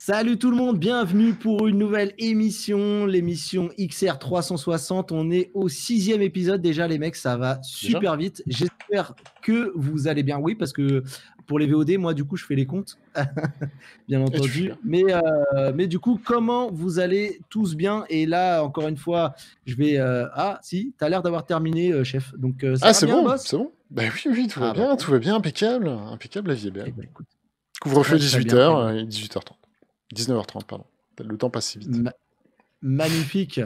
Salut tout le monde, bienvenue pour une nouvelle émission, l'émission XR 360. On est au 6e épisode déjà, les mecs, ça va super vite. J'espère que vous allez bien. Oui, parce que pour les VOD, moi, du coup, je fais les comptes, bien entendu. Mais du coup, comment vous allez tous bien? Et là, encore une fois, je vais. Ah, si, t'as l'air d'avoir terminé, chef. Donc, ça va c'est bien, bon, boss? c'est bon. Bah oui, tout va bien, tout va bien, impeccable, la vie est belle. Eh ben, écoute, Couvre-feu très bien. 18h et 18h30. 19h30, pardon. Le temps passe si vite. Magnifique.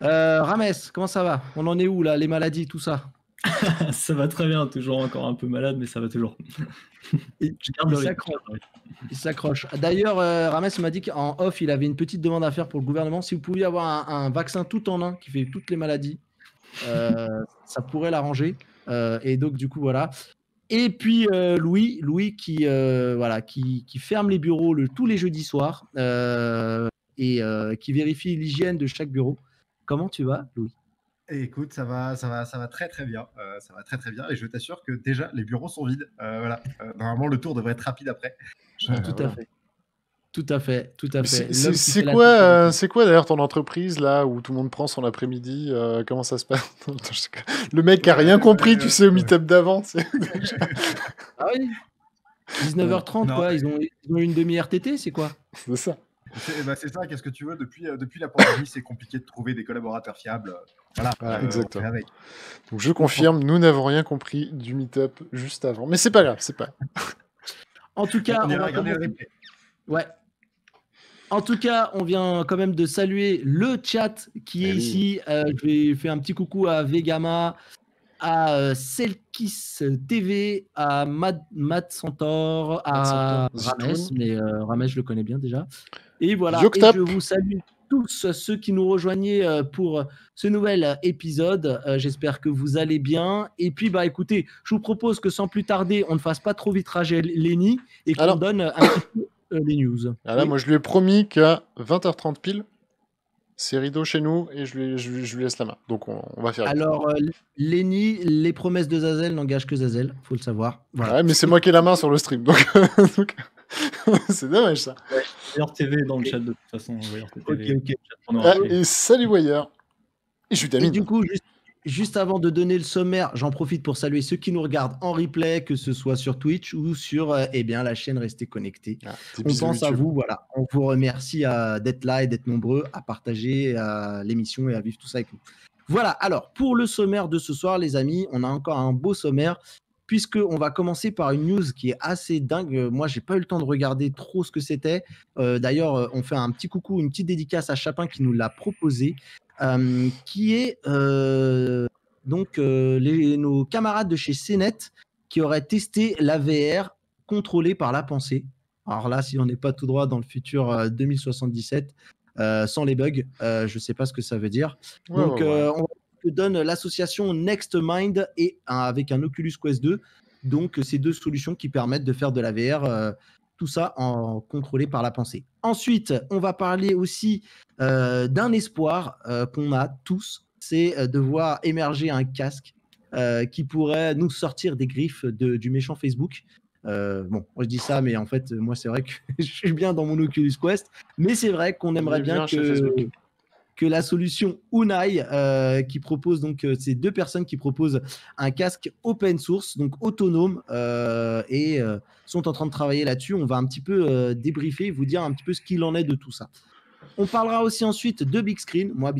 Rames, comment ça va? On en est où là, les maladies, tout ça? Ça va très bien, toujours encore un peu malade, mais ça va toujours. Il s'accroche. D'ailleurs, Rames m'a dit qu'en off, il avait une petite demande à faire pour le gouvernement. Si vous pouviez avoir un vaccin tout en un qui fait toutes les maladies, ça pourrait l'arranger. Et donc, du coup, voilà. Et puis, Louis qui ferme les bureaux tous les jeudis soirs et qui vérifie l'hygiène de chaque bureau. Comment tu vas, Louis? Écoute, ça va très très bien. Ça va très très bien. Et je t'assure que déjà les bureaux sont vides. Voilà. Normalement, le tour devrait être rapide après. Tout à fait. C'est quoi d'ailleurs ton entreprise là où tout le monde prend son après-midi? Comment ça se passe? Le mec a rien compris, tu sais, au meet-up d'avant. Ah oui. 19h30, quoi. Ils ont une demi-RTT, c'est quoi? C'est ça. C'est ça, qu'est-ce que tu veux, depuis la pandémie, c'est compliqué de trouver des collaborateurs fiables. Voilà, exactement. Donc je confirme, nous n'avons rien compris du meet-up juste avant. Mais c'est pas grave, En tout cas, En tout cas, on vient quand même de saluer le chat qui est ici. Je vais faire un petit coucou à Vegama, à Selkis TV, à Matt Centaure, à Rames, mais Rames, je le connais bien déjà. Et voilà, et je vous salue tous ceux qui nous rejoignaient pour ce nouvel épisode. J'espère que vous allez bien. Et puis, écoutez, je vous propose que sans plus tarder, on ne fasse pas trop vite rager Lenny et qu'on donne un petit peu les news. Moi, je lui ai promis qu'à 20h30 pile, c'est rideau chez nous et je lui laisse la main. Donc, on va faire. Alors, Lenny, les promesses de Zazel n'engagent que Zazel, faut le savoir. Voilà. Ouais, mais c'est moi qui ai la main sur le stream. Donc... c'est dommage ça. Wire TV dans le chat de toute façon. Ok. Et salut Wire. Et je termine. Et du coup, juste avant de donner le sommaire, j'en profite pour saluer ceux qui nous regardent en replay, que ce soit sur Twitch ou sur la chaîne Restez Connectés. On pense à vous, voilà. On vous remercie d'être là et d'être nombreux à partager l'émission et à vivre tout ça avec nous. Voilà, alors pour le sommaire de ce soir, les amis, on a encore un beau sommaire, puisqu'on va commencer par une news qui est assez dingue. Moi, j'ai pas eu le temps de regarder trop ce que c'était. D'ailleurs, on fait un petit coucou, une petite dédicace à Chapin qui nous l'a proposé. Qui est nos camarades de chez CNET qui auraient testé la VR contrôlée par la pensée. Alors là, si on n'est pas tout droit dans le futur 2077, sans les bugs, je ne sais pas ce que ça veut dire. On donne l'association NextMind et avec un Oculus Quest 2. Donc, ces deux solutions qui permettent de faire de la VR tout ça en contrôlé par la pensée. Ensuite, on va parler aussi d'un espoir qu'on a tous, c'est de voir émerger un casque qui pourrait nous sortir des griffes du méchant Facebook. Moi je dis ça, mais en fait, moi c'est vrai que je suis bien dans mon Oculus Quest, mais c'est vrai qu'on aimerait bien que la solution Unai, qui propose donc ces deux personnes qui proposent un casque open source, donc autonome, et sont en train de travailler là-dessus. On va un petit peu débriefer, vous dire un petit peu ce qu'il en est de tout ça. On parlera aussi ensuite de Big Screen. Moi,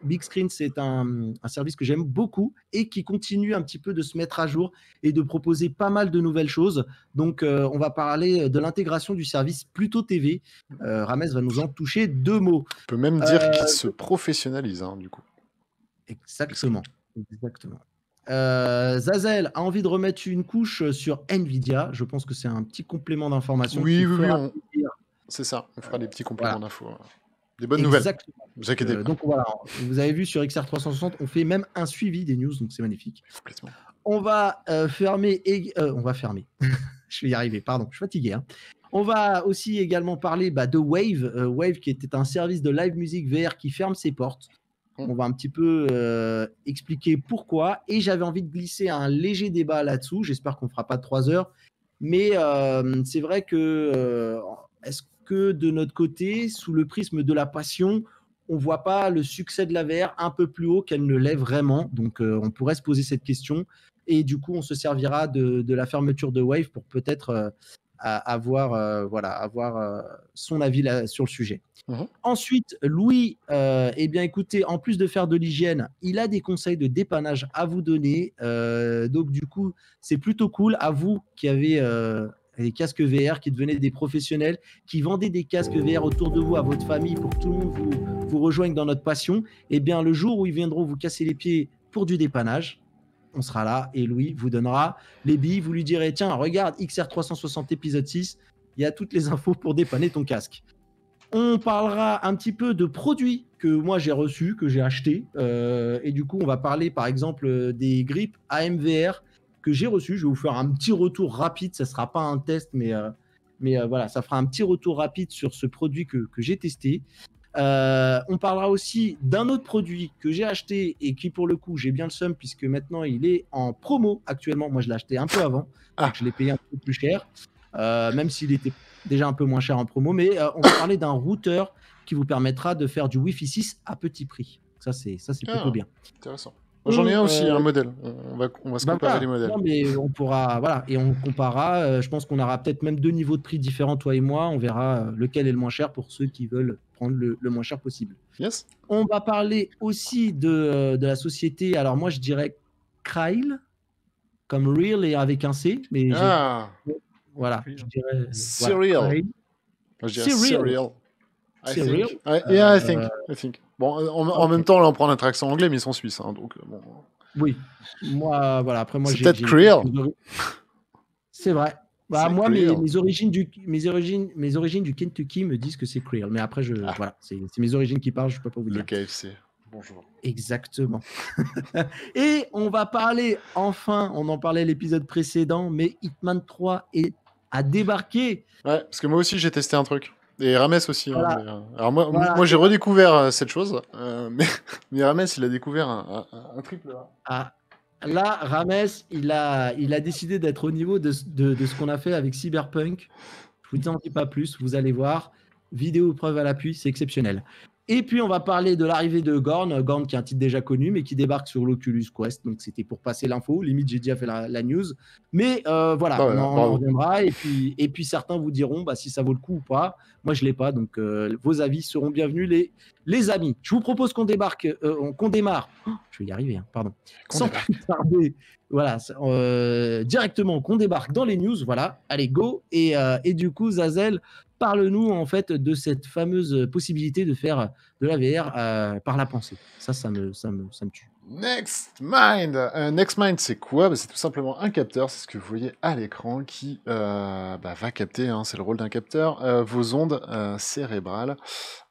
Big Screen, c'est un service que j'aime beaucoup et qui continue un petit peu de se mettre à jour et de proposer pas mal de nouvelles choses. Donc, on va parler de l'intégration du service Pluto TV. Rames va nous en toucher 2 mots. On peut même dire qu'il se professionnalise, du coup. Exactement. Zazel a envie de remettre une couche sur Nvidia. Je pense que c'est un petit complément d'information. Oui. C'est ça. On fera des petits compléments d'infos. Des bonnes nouvelles. Vous inquiétez pas. Donc voilà, vous avez vu sur XR 360, on fait même un suivi des news, donc c'est magnifique. Complètement. On va fermer. On va fermer. Je vais y arriver, pardon, je suis fatigué. On va aussi également parler de Wave. Wave qui était un service de live music VR qui ferme ses portes. On va un petit peu expliquer pourquoi. Et j'avais envie de glisser un léger débat là-dessous. J'espère qu'on ne fera pas 3 heures. Mais c'est vrai que que de notre côté, sous le prisme de la passion, on ne voit pas le succès de la VR un peu plus haut qu'elle ne l'est vraiment. Donc, on pourrait se poser cette question. Et du coup, on se servira de la fermeture de Wave pour peut-être avoir son avis sur le sujet. Ensuite, Louis, eh bien, écoutez, en plus de faire de l'hygiène, il a des conseils de dépannage à vous donner. Donc, du coup, c'est plutôt cool. À vous qui avez des casques VR, qui devenaient des professionnels, qui vendaient des casques VR autour de vous, à votre famille, pour que tout le monde vous rejoigne dans notre passion, eh bien, le jour où ils viendront vous casser les pieds pour du dépannage, on sera là et Louis vous donnera les billes. Vous lui direz, tiens, regarde XR 360 épisode 6, il y a toutes les infos pour dépanner ton casque. On parlera un petit peu de produits que moi j'ai reçus, que j'ai achetés. Et du coup, on va parler par exemple des grippes AMVR que j'ai reçus. Je vais vous faire un petit retour rapide. Ça ne sera pas un test, mais voilà, ça fera un petit retour rapide sur ce produit que j'ai testé. On parlera aussi d'un autre produit que j'ai acheté et qui, pour le coup, j'ai bien le seum puisque maintenant il est en promo actuellement. Moi, je l'ai acheté un peu avant. Donc je l'ai payé un peu plus cher, même s'il était déjà un peu moins cher en promo. Mais on va parler d'un routeur qui vous permettra de faire du Wi-Fi 6 à petit prix. Ça, c'est plutôt bien. Intéressant. Moi, j'en ai un aussi, un modèle. On va se comparer les modèles. Non, mais on pourra, voilà, et on comparera. Je pense qu'on aura peut-être même 2 niveaux de prix différents, toi et moi. On verra lequel est le moins cher pour ceux qui veulent prendre le moins cher possible. Yes. On va parler aussi de la société. Alors moi, je dirais Krail, comme real et avec un C, mais voilà, je dirais Serial. Voilà, je dirais Serial. Serial. Yeah, I think. Bon, en même temps, là, on prend notre accent anglais, mais ils sont suisses, hein, donc bon. Oui, moi, voilà. Après, moi, c'est peut-être Creole. C'est vrai. Bah, moi, mes origines du Kentucky me disent que c'est Creole, mais après, voilà, c'est mes origines qui parlent, je peux pas vous dire. Le KFC. Bonjour. Exactement. Et on va parler, enfin, on en parlait l'épisode précédent, mais Hitman 3 a débarqué. Ouais, parce que moi aussi, j'ai testé un truc. Et Rames aussi. Voilà. Hein, alors moi j'ai redécouvert cette chose, mais Rames, il a découvert un triple A. Ah, là, Rames, il a décidé d'être au niveau de ce qu'on a fait avec Cyberpunk. Je vous en dis pas plus, vous allez voir. Vidéo preuve à l'appui, c'est exceptionnel. Et puis, on va parler de l'arrivée de Gorn. Gorn, qui est un titre déjà connu, mais qui débarque sur l'Oculus Quest. Donc, c'était pour passer l'info. Limite, j'ai déjà fait la news. Mais voilà, on en reviendra. Et puis, certains vous diront si ça vaut le coup ou pas. Moi, je ne l'ai pas. Donc, vos avis seront bienvenus, les amis. Je vous propose qu'on démarre. Je vais y arriver, hein, pardon. Sans plus tarder, voilà, directement, qu'on débarque dans les news. Voilà, allez, go. Et du coup, Zazel, parle-nous en fait de cette fameuse possibilité de faire de la VR par la pensée. Ça me tue. Next Mind, c'est quoi ? C'est tout simplement un capteur, c'est ce que vous voyez à l'écran, qui va capter, hein, c'est le rôle d'un capteur, vos ondes cérébrales.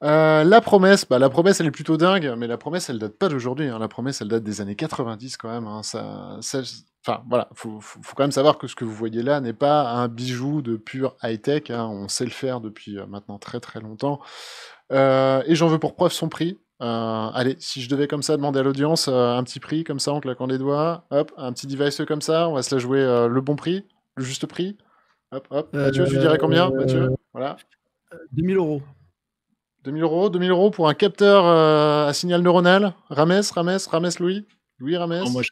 La promesse, elle est plutôt dingue, mais la promesse, elle date pas d'aujourd'hui. Hein. La promesse, elle date des années 90 quand même. Hein. Enfin, voilà, faut quand même savoir que ce que vous voyez là n'est pas un bijou de pure high-tech. Hein. On sait le faire depuis maintenant très très longtemps. Et j'en veux pour preuve son prix. Allez, si je devais comme ça demander à l'audience un petit prix, comme ça, en claquant les doigts, hop, un petit device comme ça, on va se la jouer le bon prix, le juste prix. Hop. Mathieu, tu dirais combien, Mathieu ? Voilà. 2000 €. 2000 € pour un capteur à signal neuronal. Rames, Louis, Rames. Non, moi, je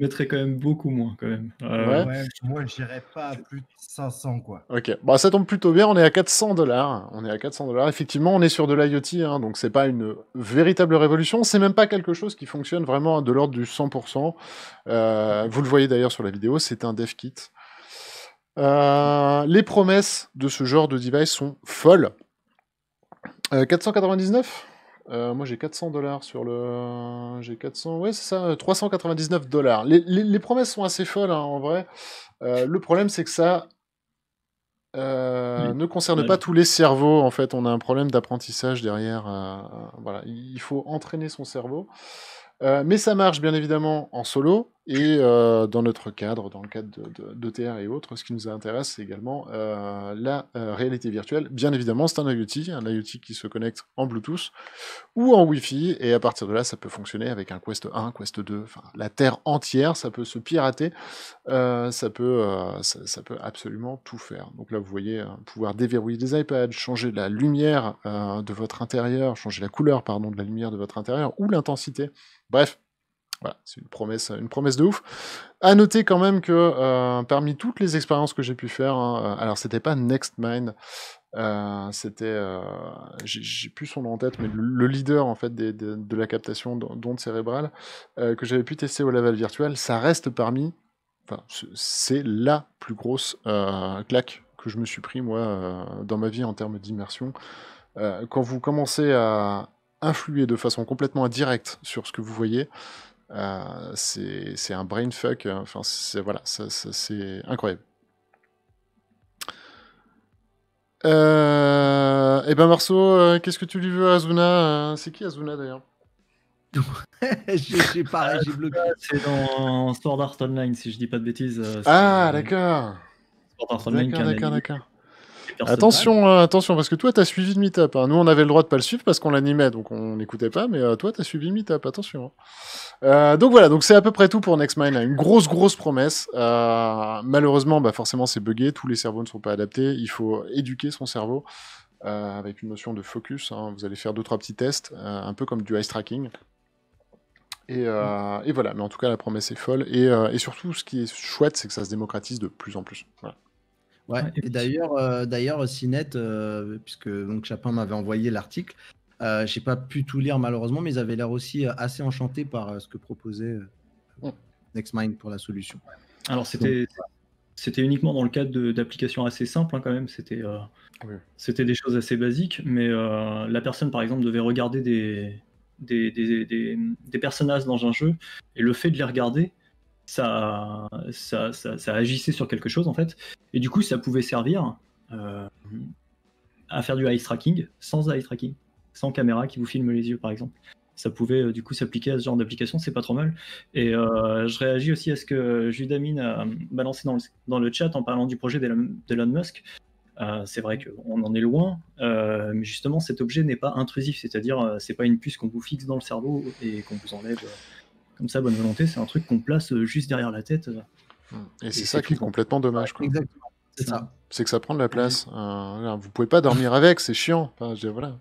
mettrais quand même beaucoup moins, quand même. Ouais, moi, je dirais pas à plus de 500, quoi. Ok, ça tombe plutôt bien, on est à 400 $. Effectivement, on est sur de l'IoT, hein, donc c'est pas une véritable révolution, c'est même pas quelque chose qui fonctionne vraiment de l'ordre du 100%. Vous le voyez d'ailleurs sur la vidéo, c'est un dev kit. Les promesses de ce genre de device sont folles. 499 moi j'ai 400 $ sur le... J'ai 400... Ouais c'est ça, 399 $. Les promesses sont assez folles, hein, en vrai. Le problème c'est que ça ne concerne pas tous les cerveaux, en fait. On a un problème d'apprentissage derrière. Voilà, il faut entraîner son cerveau. Mais ça marche bien évidemment en solo. Et dans notre cadre, dans le cadre d'ETR et autres, ce qui nous intéresse, c'est également la réalité virtuelle. Bien évidemment, c'est un IoT qui se connecte en Bluetooth ou en Wi-Fi, et à partir de là, ça peut fonctionner avec un Quest 1, Quest 2, enfin, la Terre entière, ça peut se pirater, ça peut absolument tout faire. Donc là, vous voyez, pouvoir déverrouiller des iPads, changer la lumière de votre intérieur, changer la couleur, pardon, de la lumière de votre intérieur, ou l'intensité. Bref, voilà, c'est une promesse de ouf. À noter quand même que parmi toutes les expériences que j'ai pu faire, hein, alors c'était pas NextMind, c'était, j'ai plus son nom en tête, mais le leader en fait de la captation d'ondes cérébrales que j'avais pu tester au level virtuel, ça reste parmi, enfin, c'est la plus grosse claque que je me suis pris moi dans ma vie en termes d'immersion. Quand vous commencez à influer de façon complètement indirecte sur ce que vous voyez, c'est un brainfuck, enfin voilà, c'est incroyable. Et ben Marceau, qu'est-ce que tu lui veux à Azuna? C'est qui Azuna d'ailleurs? J'ai pareil, j'ai bloqué. C'est dans Sword Art Online, si je dis pas de bêtises. Ah, d'accord. Sword Art Online, D'accord. Attention, parce que toi, t'as suivi le meet-up. Hein. Nous, on avait le droit de pas le suivre parce qu'on l'animait, donc on n'écoutait pas, mais toi, t'as suivi le meet-up, attention. Donc voilà, donc c'est à peu près tout pour NextMind. Une grosse promesse. Malheureusement, forcément, c'est buggé. Tous les cerveaux ne sont pas adaptés. Il faut éduquer son cerveau avec une notion de focus. Hein. Vous allez faire 2-3 petits tests, un peu comme du eye tracking. Et voilà, mais en tout cas, la promesse est folle. Et surtout, ce qui est chouette, c'est que ça se démocratise de plus en plus. Voilà. Ouais, et d'ailleurs, CNET, puisque donc Chapin m'avait envoyé l'article, j'ai pas pu tout lire malheureusement, mais ils avaient l'air aussi assez enchantés par ce que proposait NextMind pour la solution. Alors c'était uniquement dans le cadre d'applications assez simples hein, quand même, c'était des choses assez basiques, mais la personne par exemple devait regarder des personnages dans un jeu, et le fait de les regarder, ça agissait sur quelque chose en fait, et du coup ça pouvait servir à faire du eye tracking, sans eye tracking, sans caméra qui vous filme les yeux par exemple. Ça pouvait du coup s'appliquer à ce genre d'application, c'est pas trop mal. Et je réagis aussi à ce que Judamin a balancé dans le chat en parlant du projet d'Elon Musk. C'est vrai qu'on en est loin, mais justement cet objet n'est pas intrusif, c'est-à-dire c'est pas une puce qu'on vous fixe dans le cerveau et qu'on vous enlève comme ça, bonne volonté, c'est un truc qu'on place juste derrière la tête. Et c'est ça qui est complètement dommage. Quoi. Exactement, c'est ça. C'est que ça prend de la place. Vous pouvez pas dormir avec, c'est chiant. Enfin, voilà.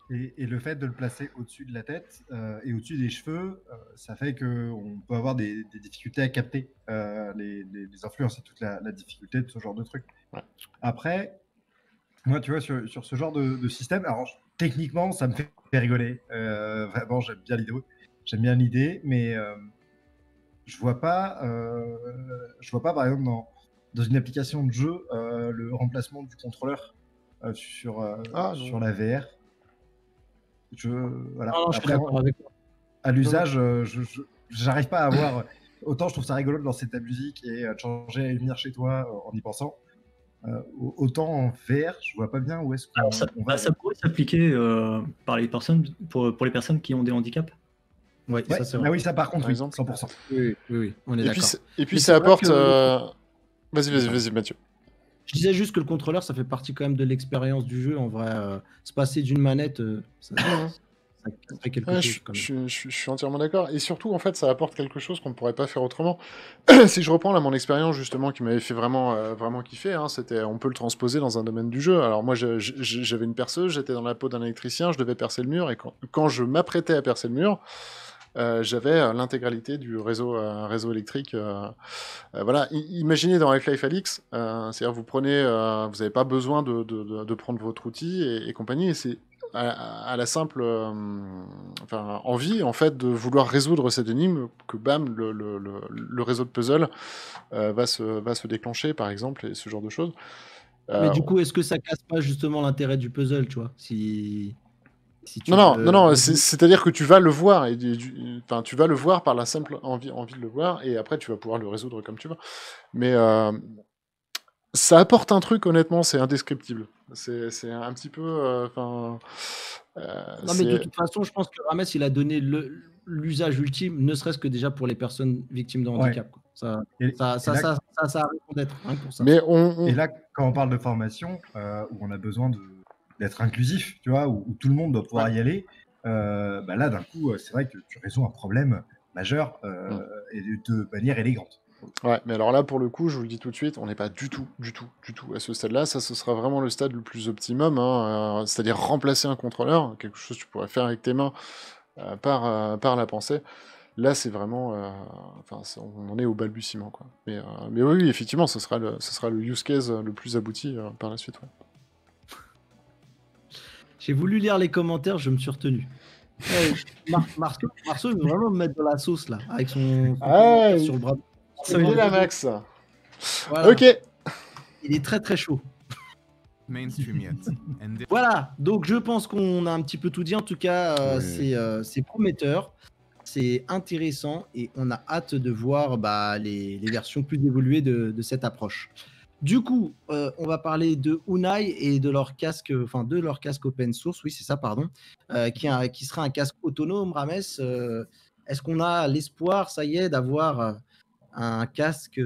Et le fait de le placer au-dessus de la tête et au-dessus des cheveux, ça fait qu'on peut avoir des difficultés à capter les influences et toute la difficulté de ce genre de truc. Ouais. Après, moi, tu vois, sur ce genre de système, alors techniquement, ça me fait rigoler. Vraiment, j'aime bien l'idée, mais je vois pas, par exemple, dans une application de jeu, le remplacement du contrôleur sur la VR. Voilà. Non, je suis d'accord avec toi. À l'usage, j'arrive pas à avoir. Autant je trouve ça rigolo de lancer ta musique et de changer à venir chez toi en y pensant. Autant en VR, je vois pas bien où est-ce qu'on va. Ça pourrait s'appliquer par les personnes, pour les personnes qui ont des handicaps. Ouais, ça c'est vrai. Ah oui, ça par contre, par exemple. 100%. Oui, on est d'accord. Et puis ça apporte. Vas-y, Mathieu. Je disais juste que le contrôleur, ça fait partie quand même de l'expérience du jeu. En vrai, se passer d'une manette, ça fait quelque chose. Je suis entièrement d'accord. Et surtout, en fait, ça apporte quelque chose qu'on ne pourrait pas faire autrement. Si je reprends là mon expérience justement qui m'avait fait vraiment kiffer, hein, c'était, on peut le transposer dans un domaine du jeu. Alors moi, j'avais une perceuse, j'étais dans la peau d'un électricien, je devais percer le mur, et quand je m'apprêtais à percer le mur, j'avais l'intégralité du réseau électrique. Voilà. Imaginez dans Half-Life Alyx, c'est-à-dire vous n'avez pas besoin de prendre votre outil et compagnie, et c'est à la simple envie en fait de vouloir résoudre cette énigme que bam le réseau de puzzle va se déclencher par exemple, et ce genre de choses. Mais du coup, est-ce que ça casse pas justement l'intérêt du puzzle, tu vois, si non, c'est-à-dire que tu vas le voir, et tu vas le voir par la simple envie de le voir, et après tu vas pouvoir le résoudre comme tu veux. Mais ça apporte un truc, honnêtement, c'est indescriptible. C'est un petit peu... Non, mais de toute façon, je pense que Rames, il a donné l'usage ultime, ne serait-ce que déjà pour les personnes victimes de Ouais. handicap, quoi. Ça Et, ça et ça là, ça ça ça a raison d'être, rien que pour ça. Mais et là, quand on parle de formation, où on a besoin d'être inclusif, tu vois, où tout le monde doit pouvoir y aller, bah là, d'un coup, c'est vrai que tu résous un problème majeur et de manière élégante. Ouais, mais alors là, pour le coup, je vous le dis tout de suite, on n'est pas du tout à ce stade-là. Ça, ce sera vraiment le stade le plus optimum, hein, c'est-à-dire remplacer un contrôleur, quelque chose que tu pourrais faire avec tes mains par la pensée. Là, c'est vraiment, enfin, on en est au balbutiement, quoi. Mais oui, effectivement, ce sera le use case le plus abouti par la suite. Ouais. J'ai voulu lire les commentaires, je me suis retenu. Marceau veut vraiment me mettre dans la sauce là, avec son commentaire sur le bras. C'est la max. Voilà. Ok. Il est très très chaud. mainstream yet. And Voilà, donc je pense qu'on a un petit peu tout dit. En tout cas, Oui. c'est prometteur, c'est intéressant et on a hâte de voir les versions plus évoluées de cette approche. Du coup, on va parler de Unai et de leur casque, de leur casque open source, oui, c'est ça, pardon, qui sera un casque autonome, Rames. Est-ce qu'on a l'espoir, ça y est, d'avoir un casque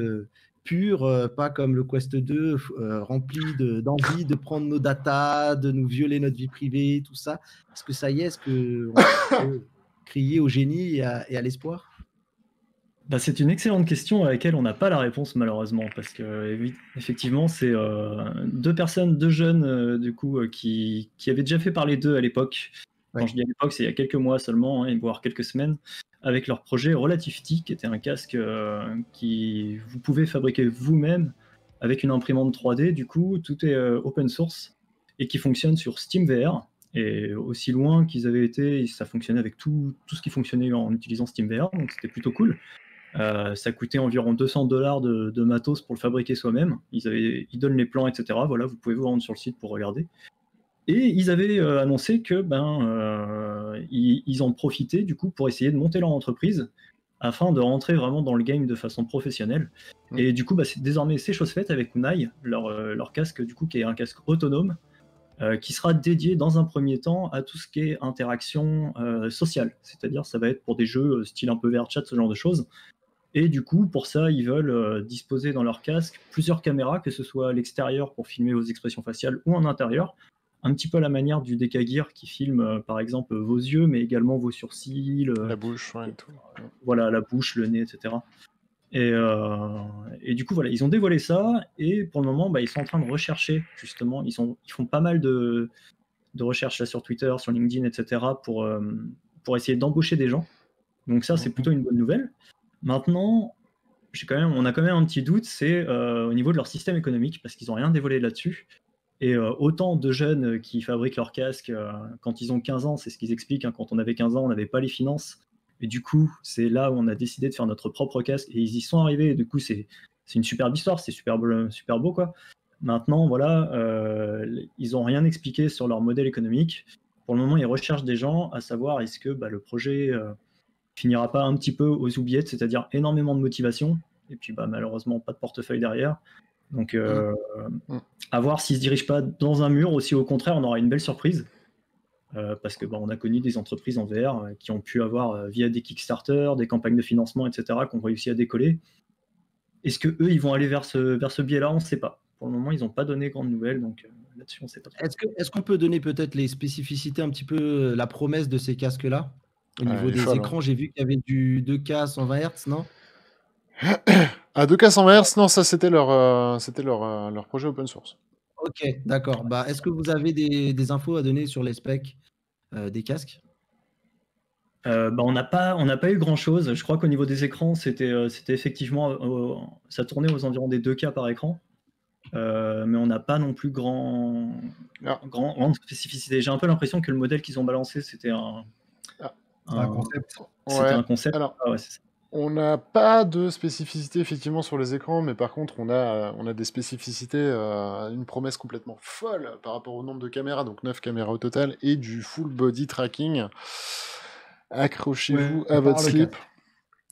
pur, pas comme le Quest 2, rempli d'envie de prendre nos datas, de nous violer notre vie privée, tout ça? Est-ce que ça y est, est-ce qu'on peut crier au génie et à l'espoir? Bah, c'est une excellente question à laquelle on n'a pas la réponse malheureusement, parce que effectivement, c'est deux jeunes du coup qui avaient déjà fait parler d'eux à l'époque. Ouais. Quand je dis à l'époque, c'est il y a quelques mois seulement, hein, voire quelques semaines, avec leur projet Relativity, qui était un casque qui vous pouvez fabriquer vous-même avec une imprimante 3D. Du coup, tout est open source et qui fonctionne sur SteamVR. Et aussi loin qu'ils avaient été, ça fonctionnait avec tout ce qui fonctionnait en utilisant SteamVR, donc c'était plutôt cool. Ça coûtait environ $200 de matos pour le fabriquer soi-même. Ils donnent les plans, etc. Voilà, vous pouvez vous rendre sur le site pour regarder. Et ils avaient annoncé que ils en profitaient du coup pour essayer de monter leur entreprise afin de rentrer vraiment dans le game de façon professionnelle. Et du coup, désormais, c'est chose faite avec Unai, leur casque du coup qui est un casque autonome qui sera dédié dans un premier temps à tout ce qui est interaction sociale. C'est-à-dire, ça va être pour des jeux style un peu VRChat, ce genre de choses. Et du coup, pour ça, ils veulent disposer dans leur casque plusieurs caméras, que ce soit à l'extérieur pour filmer vos expressions faciales ou en intérieur, un petit peu à la manière du DK Gear qui filme par exemple vos yeux, mais également vos sourcils, La bouche, ouais, et tout. voilà, la bouche, le nez, etc. Et du coup, voilà, ils ont dévoilé ça, et pour le moment, ils sont en train de rechercher, justement, ils font pas mal de recherches là, sur Twitter, sur LinkedIn, etc., pour essayer d'embaucher des gens. Donc ça, c'est plutôt une bonne nouvelle. Maintenant, on a quand même un petit doute, c'est au niveau de leur système économique, parce qu'ils n'ont rien dévoilé là-dessus. Et autant de jeunes qui fabriquent leur casque quand ils ont 15 ans, c'est ce qu'ils expliquent, hein, quand on avait 15 ans, on n'avait pas les finances. Et du coup, c'est là où on a décidé de faire notre propre casque, et ils y sont arrivés, et du coup, c'est une superbe histoire, c'est super beau, quoi. Maintenant, voilà, ils n'ont rien expliqué sur leur modèle économique. Pour le moment, ils recherchent des gens, à savoir est-ce que le projet finira pas un petit peu aux oubliettes, c'est-à-dire énormément de motivation, et puis malheureusement pas de portefeuille derrière. Donc à voir s'ils se dirigent pas dans un mur, aussi au contraire, on aura une belle surprise. Parce que on a connu des entreprises en VR qui ont pu avoir via des Kickstarter, des campagnes de financement, etc., qui ont réussi à décoller. Est-ce que eux, ils vont aller vers ce biais-là? On ne sait pas. Pour le moment, ils n'ont pas donné grande nouvelle, donc là-dessus, on ne sait pas trop. Est-ce qu'on peut donner peut-être les spécificités, un petit peu la promesse de ces casques-là? Au niveau des écrans, j'ai vu qu'il y avait du 2K 120 Hz, non? À 2K 120 Hz, non, ça c'était leur projet open source. Ok, d'accord. Est-ce que vous avez des infos à donner sur les specs des casques? On n'a pas eu grand-chose. Je crois qu'au niveau des écrans, c'était effectivement, ça tournait aux environs des 2K par écran. Mais on n'a pas non plus grande spécificité. J'ai un peu l'impression que le modèle qu'ils ont balancé, c'était un concept. C'était un concept. Alors, Ah ouais, c'est ça. on n'a pas de spécificité effectivement sur les écrans, mais par contre on a des spécificités, une promesse complètement folle par rapport au nombre de caméras, donc 9 caméras au total, et du full body tracking. Accrochez-vous à votre slip.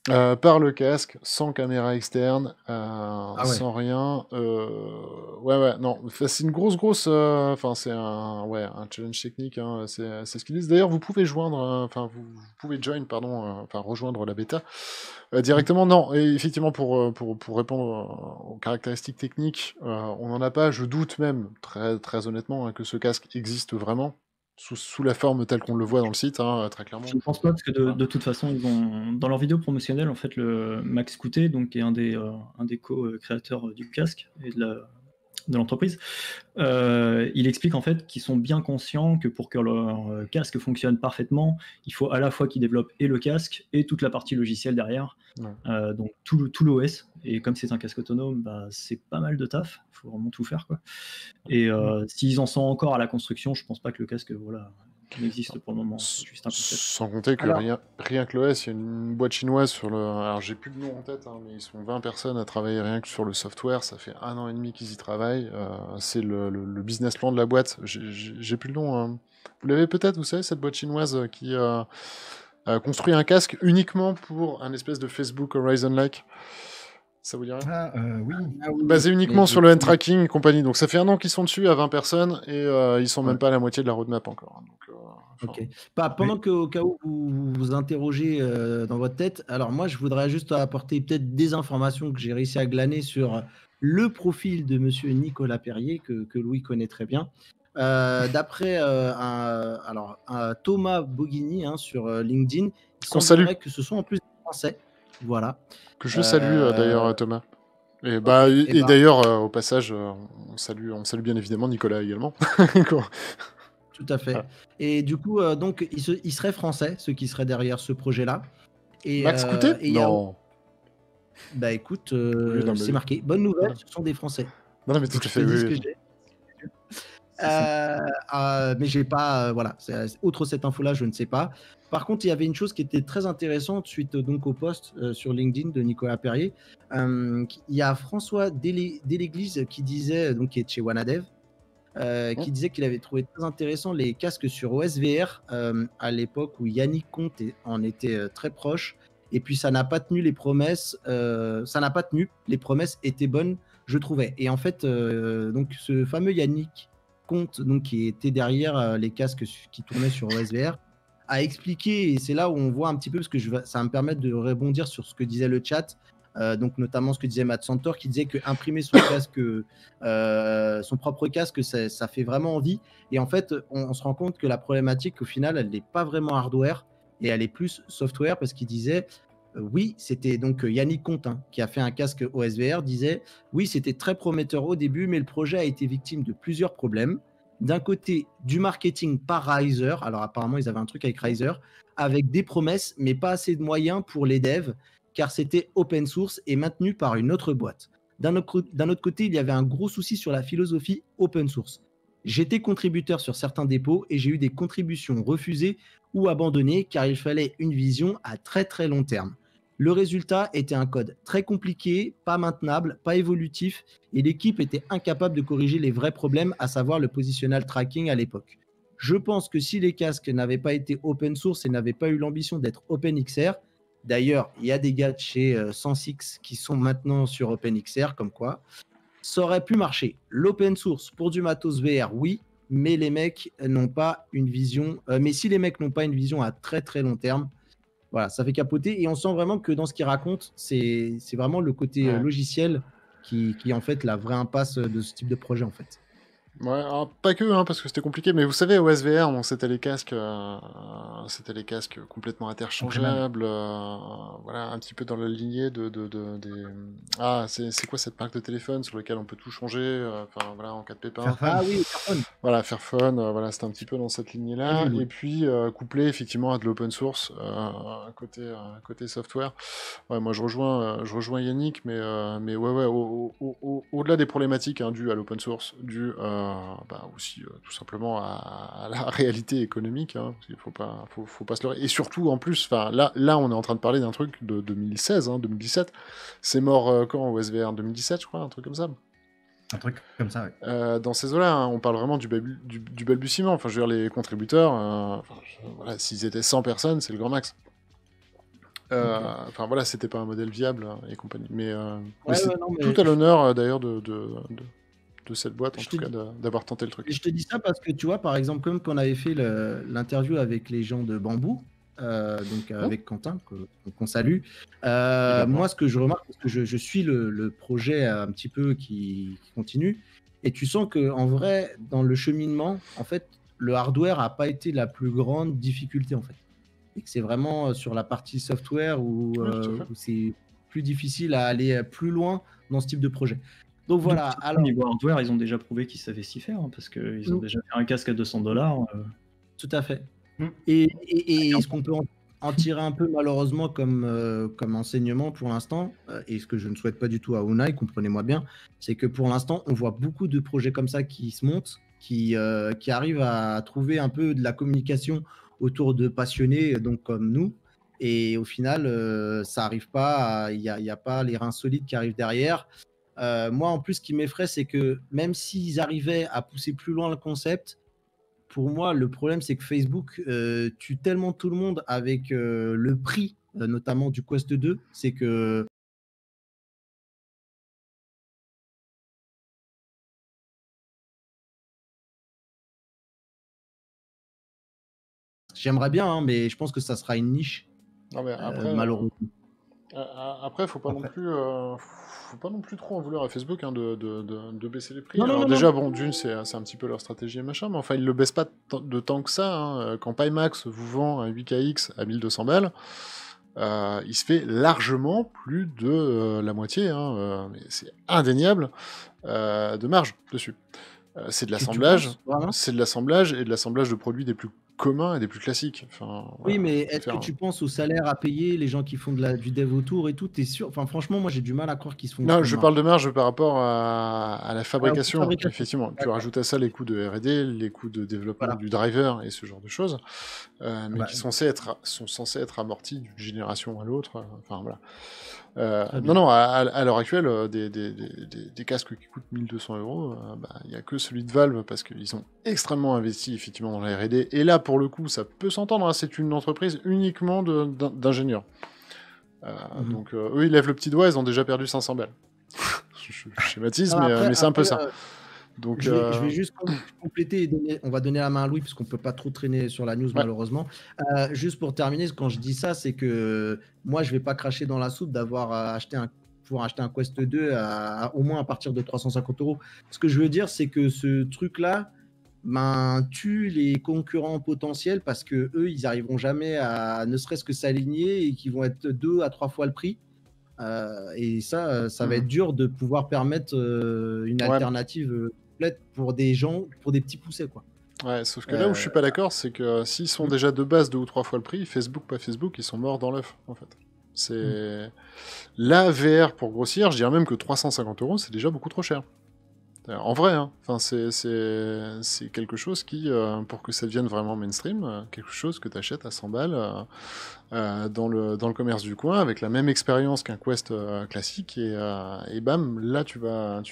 Par le casque, sans caméra externe, Ah ouais. sans rien. Ouais, non. Enfin, c'est une grosse. Enfin, c'est un challenge technique. Hein, c'est ce qu'ils disent. D'ailleurs, vous pouvez joindre. Enfin, vous pouvez join, pardon. Enfin, rejoindre la bêta directement. Non, et effectivement, pour répondre aux caractéristiques techniques, on n'en a pas. Je doute même, très honnêtement, hein, que ce casque existe vraiment. Sous la forme telle qu'on le voit dans le site, hein, très clairement. Je ne pense pas, parce que de toute façon, ils ont, dans leur vidéo promotionnelle, en fait, le Max Coutet, donc, qui est un des co-créateurs du casque et de l'entreprise, il explique en fait qu'ils sont bien conscients que pour que leur casque fonctionne parfaitement, il faut à la fois qu'ils développent et le casque et toute la partie logicielle derrière, Ouais. donc tout l'OS. Et comme c'est un casque autonome, bah, c'est pas mal de taf, il faut vraiment tout faire, quoi. Et s'ils en sont encore à la construction, je pense pas que le casque n'existe pour le moment. C'est juste un concept. Sans compter que Alors- rien que l'OS, il y a une boîte chinoise sur le. Alors j'ai plus le nom en tête, hein, mais ils sont 20 personnes à travailler rien que sur le software. Ça fait 1 an et demi qu'ils y travaillent. C'est le business plan de la boîte. J'ai plus le nom. Hein. Vous l'avez peut-être, vous savez, cette boîte chinoise qui a construit un casque uniquement pour un espèce de Facebook Horizon-like. Ça vous dirait? Ah, oui. Ah oui, Basé uniquement mais sur le hand tracking et compagnie. Donc ça fait 1 an qu'ils sont dessus à 20 personnes et ils sont Ouais. même pas à la moitié de la roadmap encore. Hein. Donc, Ok. Pendant que, au cas où vous vous interrogez dans votre tête, alors moi je voudrais juste apporter peut-être des informations que j'ai réussi à glaner sur le profil de monsieur Nicolas Perrier, que Louis connaît très bien. D'après un Thomas Boghini sur LinkedIn, il Qu'on semblerait salue. que ce soit en plus des Français. Voilà. Que je salue d'ailleurs Thomas. Et, Ok, et et bah, d'ailleurs, au passage, on salue bien évidemment Nicolas également. Quoi. tout à fait. Voilà. Et du coup, donc, il serait français, ceux qui seraient derrière ce projet-là. Et Max Coutet il y a Non. Bah écoute, Oui, non, mais c'est oui. marqué. Bonne nouvelle, Voilà. ce sont des Français. Non, mais tout Donc à je fait, te dis ce oui. que oui. j'ai. C'est ça. Mais j'ai pas, voilà. Outre cette info-là, je ne sais pas. Par contre, il y avait une chose qui était très intéressante suite donc au post sur LinkedIn de Nicolas Perrier. Il y a François Deléglise qui disait, donc qui est de chez Wanadev, qui disait qu'il avait trouvé très intéressant les casques sur OSVR à l'époque où Yannick Comte en était très proche. Et puis ça n'a pas tenu les promesses. Ça n'a pas tenu. Les promesses étaient bonnes, je trouvais. Et en fait, donc ce fameux Yannick Comte, donc qui était derrière les casques qui tournaient sur OSVR, a expliqué. Et c'est là où on voit un petit peu, parce que ça va me permettre de rebondir sur ce que disait le chat. Donc notamment ce que disait Matt Santor, qui disait que imprimer son casque, son propre casque, ça fait vraiment envie. Et en fait, on se rend compte que la problématique, au final, elle n'est pas vraiment hardware et elle est plus software, parce qu'il disait, oui, c'était donc Yannick Contin qui a fait un casque OSVR, disait, oui, c'était très prometteur au début, mais le projet a été victime de plusieurs problèmes. D'un côté, du marketing par Riser, alors apparemment ils avaient un truc avec Riser, avec des promesses, mais pas assez de moyens pour les devs, car c'était open source et maintenu par une autre boîte. D'un autre côté, il y avait un gros souci sur la philosophie open source. J'étais contributeur sur certains dépôts et j'ai eu des contributions refusées ou abandonnées car il fallait une vision à très très long terme. Le résultat était un code très compliqué, pas maintenable, pas évolutif, et l'équipe était incapable de corriger les vrais problèmes, à savoir le positional tracking à l'époque. Je pense que si les casques n'avaient pas été open source et n'avaient pas eu l'ambition d'être OpenXR, d'ailleurs, il y a des gars de chez Sensix qui sont maintenant sur OpenXR, comme quoi, ça aurait pu marcher. L'open source pour du matos VR, oui, mais les mecs n'ont pas une vision. Mais si les mecs n'ont pas une vision à très très long terme, voilà, ça fait capoter. Et on sent vraiment que dans ce qu'il raconte, c'est vraiment le côté logiciel qui en fait la vraie impasse de ce type de projet en fait. Ouais, alors, pas que, hein, parce que c'était compliqué, mais vous savez, au SVR, bon, c'était les casques complètement interchangeables, voilà, un petit peu dans la lignée des... Ah, c'est quoi cette marque de téléphone sur lequel on peut tout changer, enfin, voilà, en cas de pépin. Fairphone. Ah oui, Fairphone. Voilà, Fairphone, voilà, c'était un petit peu dans cette lignée-là, Oui. et puis couplé effectivement à de l'open source côté software. Ouais, moi je rejoins Yannick, mais ouais, au-delà des problématiques hein, dues à l'open source, dues aussi tout simplement à la réalité économique, hein, parce qu'il faut pas se leurrer. Et surtout en plus, là on est en train de parler d'un truc de 2016, hein, 2017. C'est mort quand au SVR 2017, je crois, un truc comme ça. Un truc comme ça, ouais. Dans ces eaux-là, hein, on parle vraiment du balbutiement. Enfin, je veux dire, les contributeurs, voilà, s'ils étaient 100 personnes, c'est le grand max. Enfin voilà, c'était pas un modèle viable et compagnie. Mais Ouais, c'est ouais, non, tout mais à l'honneur d'ailleurs de cette boîte, en je tout te cas, d'avoir tenté le Et truc. je te dis ça parce que tu vois, par exemple, comme quand on avait fait l'interview avec les gens de Bambou, donc Hein avec Quentin, qu'on salue, Également. moi, ce que je remarque, parce que je suis le projet un petit peu qui continue, et tu sens que en vrai, dans le cheminement, en fait, le hardware n'a pas été la plus grande difficulté, en fait. Et que c'est vraiment sur la partie software Oui, tout à fait. où c'est plus difficile à aller plus loin dans ce type de projet. Donc De voilà, toute façon, alors. niveau hardware, ils ont déjà prouvé qu'ils savaient s'y faire, parce qu'ils ont Mm. déjà fait un casque à $200. Tout à fait. Mm. Et ce qu'on peut en tirer un peu malheureusement comme enseignement pour l'instant, et ce que je ne souhaite pas du tout à Unai, comprenez-moi bien, c'est que pour l'instant, on voit beaucoup de projets comme ça qui se montent, qui arrivent à trouver un peu de la communication autour de passionnés, donc comme nous. Et au final, ça arrive pas, il n'y a pas les reins solides qui arrivent derrière. Moi, en plus, ce qui m'effraie, c'est que même s'ils arrivaient à pousser plus loin le concept, pour moi, le problème, c'est que Facebook tue tellement tout le monde avec le prix, notamment du Quest 2. C'est que j'aimerais bien, hein, mais je pense que ça sera une niche, Non, mais après, malheureusement. après, faut pas non Après. plus, faut pas non plus trop en vouloir à Facebook hein, de baisser les prix. Non, non, Alors non, déjà, non. bon, d'une, c'est un petit peu leur stratégie et machin, mais enfin, ils le baissent pas de tant que ça. Hein. Quand Pimax vous vend un 8KX à 1200 balles, il se fait largement plus de la moitié, hein, mais c'est indéniable, de marge dessus. C'est de Tu l'assemblage, penses vraiment? c'est de l'assemblage et de l'assemblage de produits des plus communs et des plus classiques. Enfin, Oui, voilà, mais faut est-ce que faire. tu penses au salaire à payer, les gens qui font du dev autour et tout? T'es sûr? Enfin, franchement, moi, j'ai du mal à croire qu'ils se font Non, autant de je marge. parle de marge par rapport à la Ah, au coût de fabrication. fabrication. Effectivement, tu D'accord. rajoutes à ça les coûts de R&D, les coûts de développement Voilà. du driver et ce genre de choses, mais Bah, qui sont censés être amortis d'une génération à l'autre. Enfin voilà. Très Non, bien. non, à l'heure actuelle, des casques qui coûtent 1200 euros, il n'y a que celui de Valve parce qu'ils ont extrêmement investi effectivement dans la R&D. Et là, pour le coup, ça peut s'entendre. Hein, c'est une entreprise uniquement d'ingénieurs. Donc eux, ils lèvent le petit doigt, ils ont déjà perdu 500 balles. Je schématise, Non, mais c'est un peu après, ça. Donc, je vais juste compléter et on va donner la main à Louis parce qu'on ne peut pas trop traîner sur la news ouais. malheureusement. Juste pour terminer, quand je dis ça, c'est que moi je ne vais pas cracher dans la soupe d'avoir pouvoir acheter un Quest 2 au moins à partir de 350 euros. Ce que je veux dire, c'est que ce truc-là tue les concurrents potentiels parce que eux, ils n'arriveront jamais à ne serait-ce que s'aligner et qu'ils vont être 2 à 3 fois le prix. Et ça va être dur de pouvoir permettre une Ouais. alternative complète pour des gens, pour des petits poussets, quoi. Ouais, sauf que là où je suis pas d'accord, c'est que s'ils sont déjà de base 2 ou 3 fois le prix, Facebook, pas Facebook, ils sont morts dans l'œuf, en fait. C'est la VR pour grossir, je dirais même que 350 euros, c'est déjà beaucoup trop cher. En vrai, hein. Enfin, c'est quelque chose qui, pour que ça devienne vraiment mainstream, quelque chose que tu achètes à 100 balles dans le commerce du coin, avec la même expérience qu'un Quest classique, et bam, là tu vas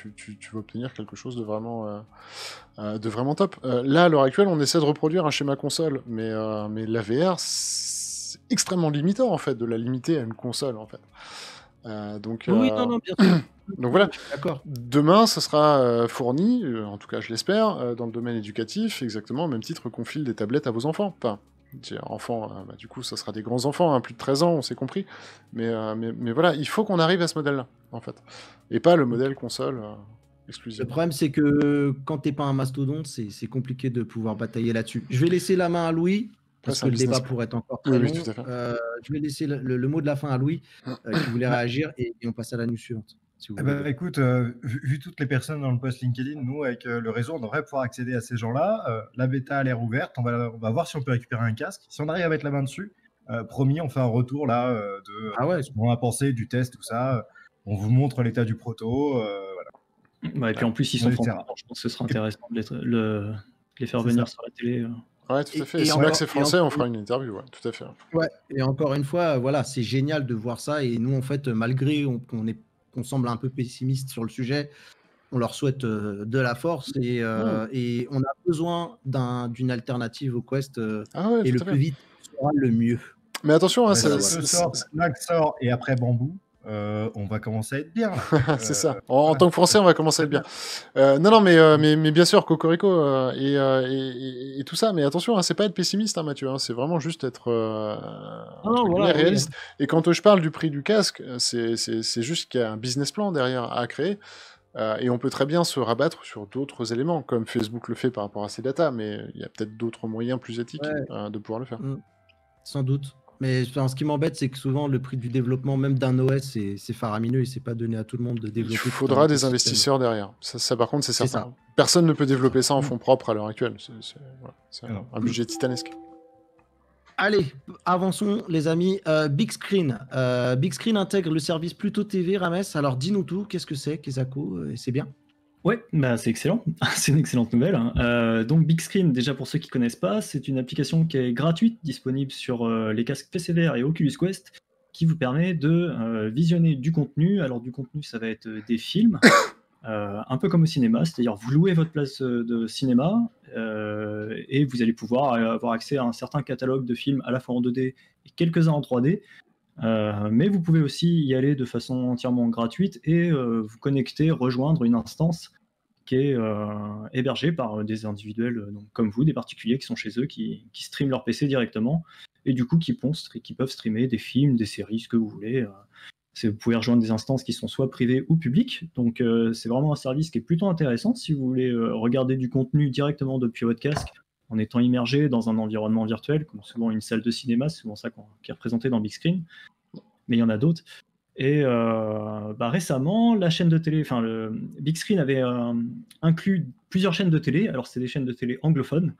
obtenir quelque chose de vraiment top. Là, à l'heure actuelle, on essaie de reproduire un schéma console, mais la VR, c'est extrêmement limitant, en fait, de la limiter à une console, en fait. Donc, Oui, non, bien sûr. donc voilà, D'accord. demain, ce sera fourni, en tout cas je l'espère, dans le domaine éducatif, exactement au même titre qu'on file des tablettes à vos enfants. Enfin, enfants, du coup, ça sera des grands enfants, hein, plus de 13 ans, on s'est compris. Mais voilà, il faut qu'on arrive à ce modèle-là, en fait. Et pas le modèle console Le exclusif. problème, c'est que quand t'es pas un mastodonte, c'est compliqué de pouvoir batailler là-dessus. Je vais laisser la main à Louis, parce c'est que un le débat business. pourrait être encore Oui, très oui, long. tout à fait. Je vais laisser le mot de la fin à Louis, qui voulait réagir, et on passe à la news suivante. Si vous voulez. Écoute, vu toutes les personnes dans le post LinkedIn, nous, avec le réseau, on devrait pouvoir accéder à ces gens-là. La bêta a l'air ouverte. On va voir si on peut récupérer un casque. Si on arrive à mettre la main dessus, promis, on fait un retour là de Ah ouais. ce qu'on a pensé du test, tout ça. On vous montre l'état du proto. Voilà. Bah, et puis en plus, ils On sont essaiera. français, je pense que ce serait intéressant de les faire C'est venir ça. sur la télé. Ouais, tout à fait. Et Et si encore- Max est et français, on encore- fera une interview, ouais, tout à fait. Ouais, et encore une fois, voilà, c'est génial de voir ça. Et nous, en fait, malgré qu'on semble un peu pessimiste sur le sujet, on leur souhaite de la force et on a besoin d'une alternative au Quest Ah ouais, et tout le à plus fait. vite sera le mieux. Mais attention, hein, Si voilà, ce sort, Snack sort et après Bambou, on va commencer à être bien. c'est ça. En tant que Français, on va commencer à être bien. Non, mais bien sûr, Cocorico et tout ça. Mais attention, hein, c'est pas être pessimiste, hein, Mathieu. Hein, c'est vraiment juste être entre guillemets, voilà, oui. réaliste. Et quand je parle du prix du casque, c'est juste qu'il y a un business plan derrière à créer. Et on peut très bien se rabattre sur d'autres éléments, comme Facebook le fait par rapport à ses datas, mais il y a peut-être d'autres moyens plus éthiques de pouvoir le faire. Sans doute. Mais ce qui m'embête, c'est que souvent, le prix du développement, même d'un OS, c'est faramineux et c'est pas donné à tout le monde de développer. Il tout un faudra des écosystème. investisseurs derrière. Ça, par contre, c'est C'est certain. ça. Personne ne peut développer ça en fonds propres à l'heure actuelle. C'est Alors. un budget titanesque. Allez, avançons, les amis. Big Screen. Big Screen intègre le service Pluto TV, Rames. Alors, dis-nous tout. Qu'est-ce que c'est, Kezako? C'est bien. Ouais, bah c'est excellent, c'est une excellente nouvelle. Hein. Donc Big Screen, déjà pour ceux qui connaissent pas, c'est une application qui est gratuite, disponible sur les casques PCVR et Oculus Quest, qui vous permet de visionner du contenu. Alors du contenu, ça va être des films, un peu comme au cinéma, c'est-à-dire vous louez votre place de cinéma et vous allez pouvoir avoir accès à un certain catalogue de films à la fois en 2D et quelques-uns en 3D. Mais vous pouvez aussi y aller de façon entièrement gratuite et vous connecter, rejoindre une instance qui est hébergée par des individuels donc comme vous, des particuliers qui sont chez eux, qui streament leur PC directement et du coup qui peuvent streamer des films, des séries, ce que vous voulez. Vous pouvez rejoindre des instances qui sont soit privées ou publiques. Donc c'est vraiment un service qui est plutôt intéressant si vous voulez regarder du contenu directement depuis votre casque en étant immergé dans un environnement virtuel, comme souvent une salle de cinéma, c'est souvent ça qui est représenté dans Big Screen, mais il y en a d'autres. Et récemment, la chaîne de télé, le Big Screen avait inclus plusieurs chaînes de télé, alors c'est des chaînes de télé anglophones,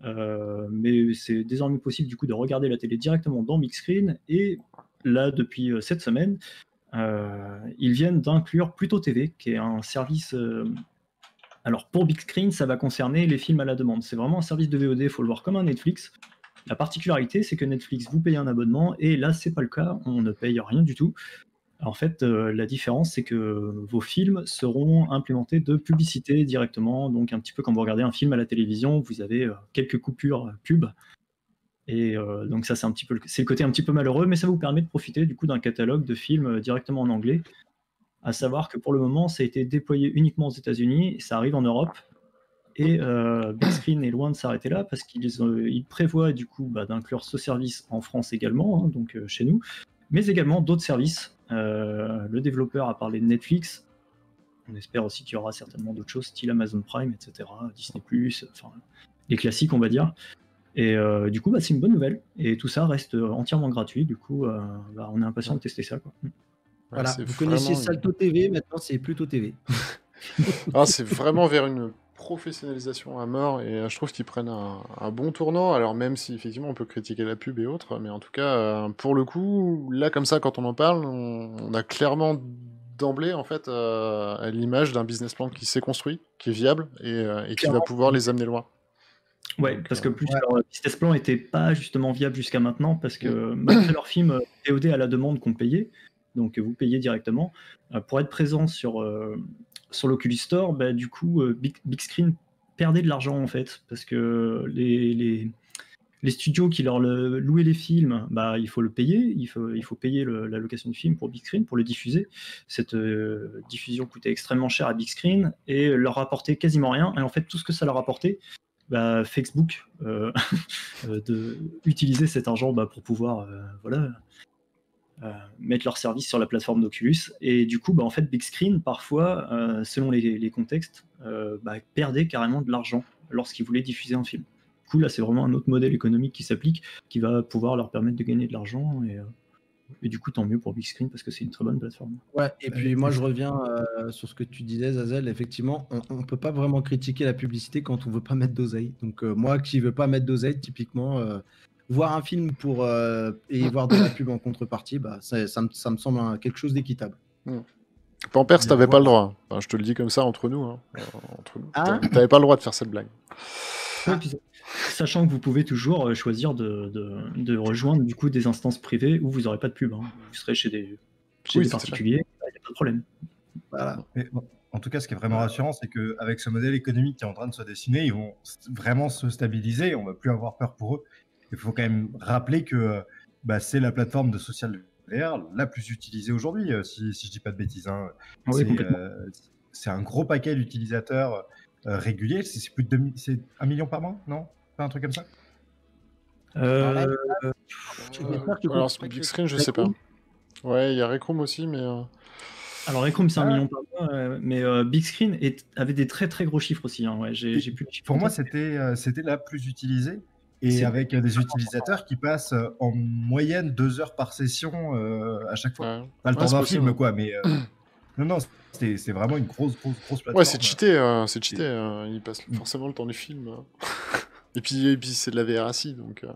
mais c'est désormais possible du coup de regarder la télé directement dans Big Screen, et là, depuis cette semaine, ils viennent d'inclure Pluto TV, qui est un service... Alors pour Big Screen, ça va concerner les films à la demande. C'est vraiment un service de VOD, il faut le voir comme un Netflix. La particularité, c'est que Netflix, vous payez un abonnement, et là, c'est pas le cas, on ne paye rien du tout. En fait, la différence, c'est que vos films seront implémentés de publicité directement, donc un petit peu quand vous regardez un film à la télévision, vous avez quelques coupures pub, et donc ça, c'est le côté un petit peu malheureux, mais ça vous permet de profiter du coup d'un catalogue de films directement en anglais. À savoir que pour le moment, ça a été déployé uniquement aux États-Unis, ça arrive en Europe, et Big Screen est loin de s'arrêter là parce qu'ils prévoient du coup d'inclure ce service en France également, hein, donc chez nous, mais également d'autres services. Le développeur a parlé de Netflix. On espère aussi qu'il y aura certainement d'autres choses, style Amazon Prime, etc., Disney+, enfin les classiques, on va dire. Et du coup, c'est une bonne nouvelle. Et tout ça reste entièrement gratuit. Du coup, on est impatient de tester ça, quoi. Voilà, vous connaissiez Salto TV, maintenant c'est Pluto TV. Alors, c'est vraiment vers une professionnalisation à mort, et je trouve qu'ils prennent un bon tournant. Alors même si effectivement on peut critiquer la pub et autres, mais en tout cas pour le coup, là comme ça quand on en parle, on a clairement d'emblée en fait l'image d'un business plan qui s'est construit, qui est viable et qui va pouvoir les amener loin. Ouais, parce que plus leur business plan n'était pas justement viable jusqu'à maintenant, parce que malgré leurs films VOD à la demande qu'on payait, donc vous payez directement, pour être présent sur l'Oculus Store, du coup, Big Screen perdait de l'argent en fait, parce que les studios qui leur louaient les films, il faut le payer, il faut payer la location du film pour Big Screen, pour le diffuser. Cette diffusion coûtait extrêmement cher à Big Screen et leur rapportait quasiment rien. Et en fait, tout ce que ça leur apportait, Facebook utiliser cet argent pour pouvoir mettre leur service sur la plateforme d'Oculus. Et du coup, en fait, Big Screen, parfois, selon les contextes, perdait carrément de l'argent lorsqu'ils voulaient diffuser un film. Du coup, là, c'est vraiment un autre modèle économique qui s'applique, qui va pouvoir leur permettre de gagner de l'argent. Et du coup, tant mieux pour Big Screen, parce que c'est une très bonne plateforme. Ouais, et puis moi, je reviens sur ce que tu disais, Zazel. Effectivement, on ne peut pas vraiment critiquer la publicité quand on ne veut pas mettre d'oseille. Donc, moi qui ne veux pas mettre d'oseille, typiquement... voir un film et voir de la pub en contrepartie, ça me semble quelque chose d'équitable. Pampers, t'avais pas le droit. Enfin, je te le dis comme ça entre nous. T'avais pas le droit de faire cette blague. Sachant que vous pouvez toujours choisir de rejoindre du coup des instances privées où vous n'aurez pas de pub. Hein. Vous serez chez des particuliers, il n'y a pas de problème. Voilà. Mais, en tout cas, ce qui est vraiment rassurant, c'est qu'avec ce modèle économique qui est en train de se dessiner, ils vont vraiment se stabiliser. On ne va plus avoir peur pour eux. Il faut quand même rappeler que bah, c'est la plateforme de social VR la plus utilisée aujourd'hui, si je dis pas de bêtises, hein. Oui, C'est complètement. c'est un gros paquet d'utilisateurs réguliers. C'est plus de c'est 1 million par mois, non? Pas un truc comme ça? Euh, J'espère que Alors, contre- Big Screen, je sais pas. Ouais, il y a Rec Room aussi, mais... Alors, Rec Room, c'est 1 Ah, million par mois, mais Big Screen avait des très très gros chiffres aussi. Hein, ouais, j'ai plus les chiffres pour en moi, tête. c'était la plus utilisée et C'est avec des utilisateurs qui passent en moyenne 2 heures par session à chaque fois. Ouais. Pas le Ouais, temps c'est d'un possible. film, quoi, mais non, c'est vraiment une grosse plateforme. Ouais, c'est cheaté, il passe forcément le temps du film. Et puis c'est de la VR assis, donc...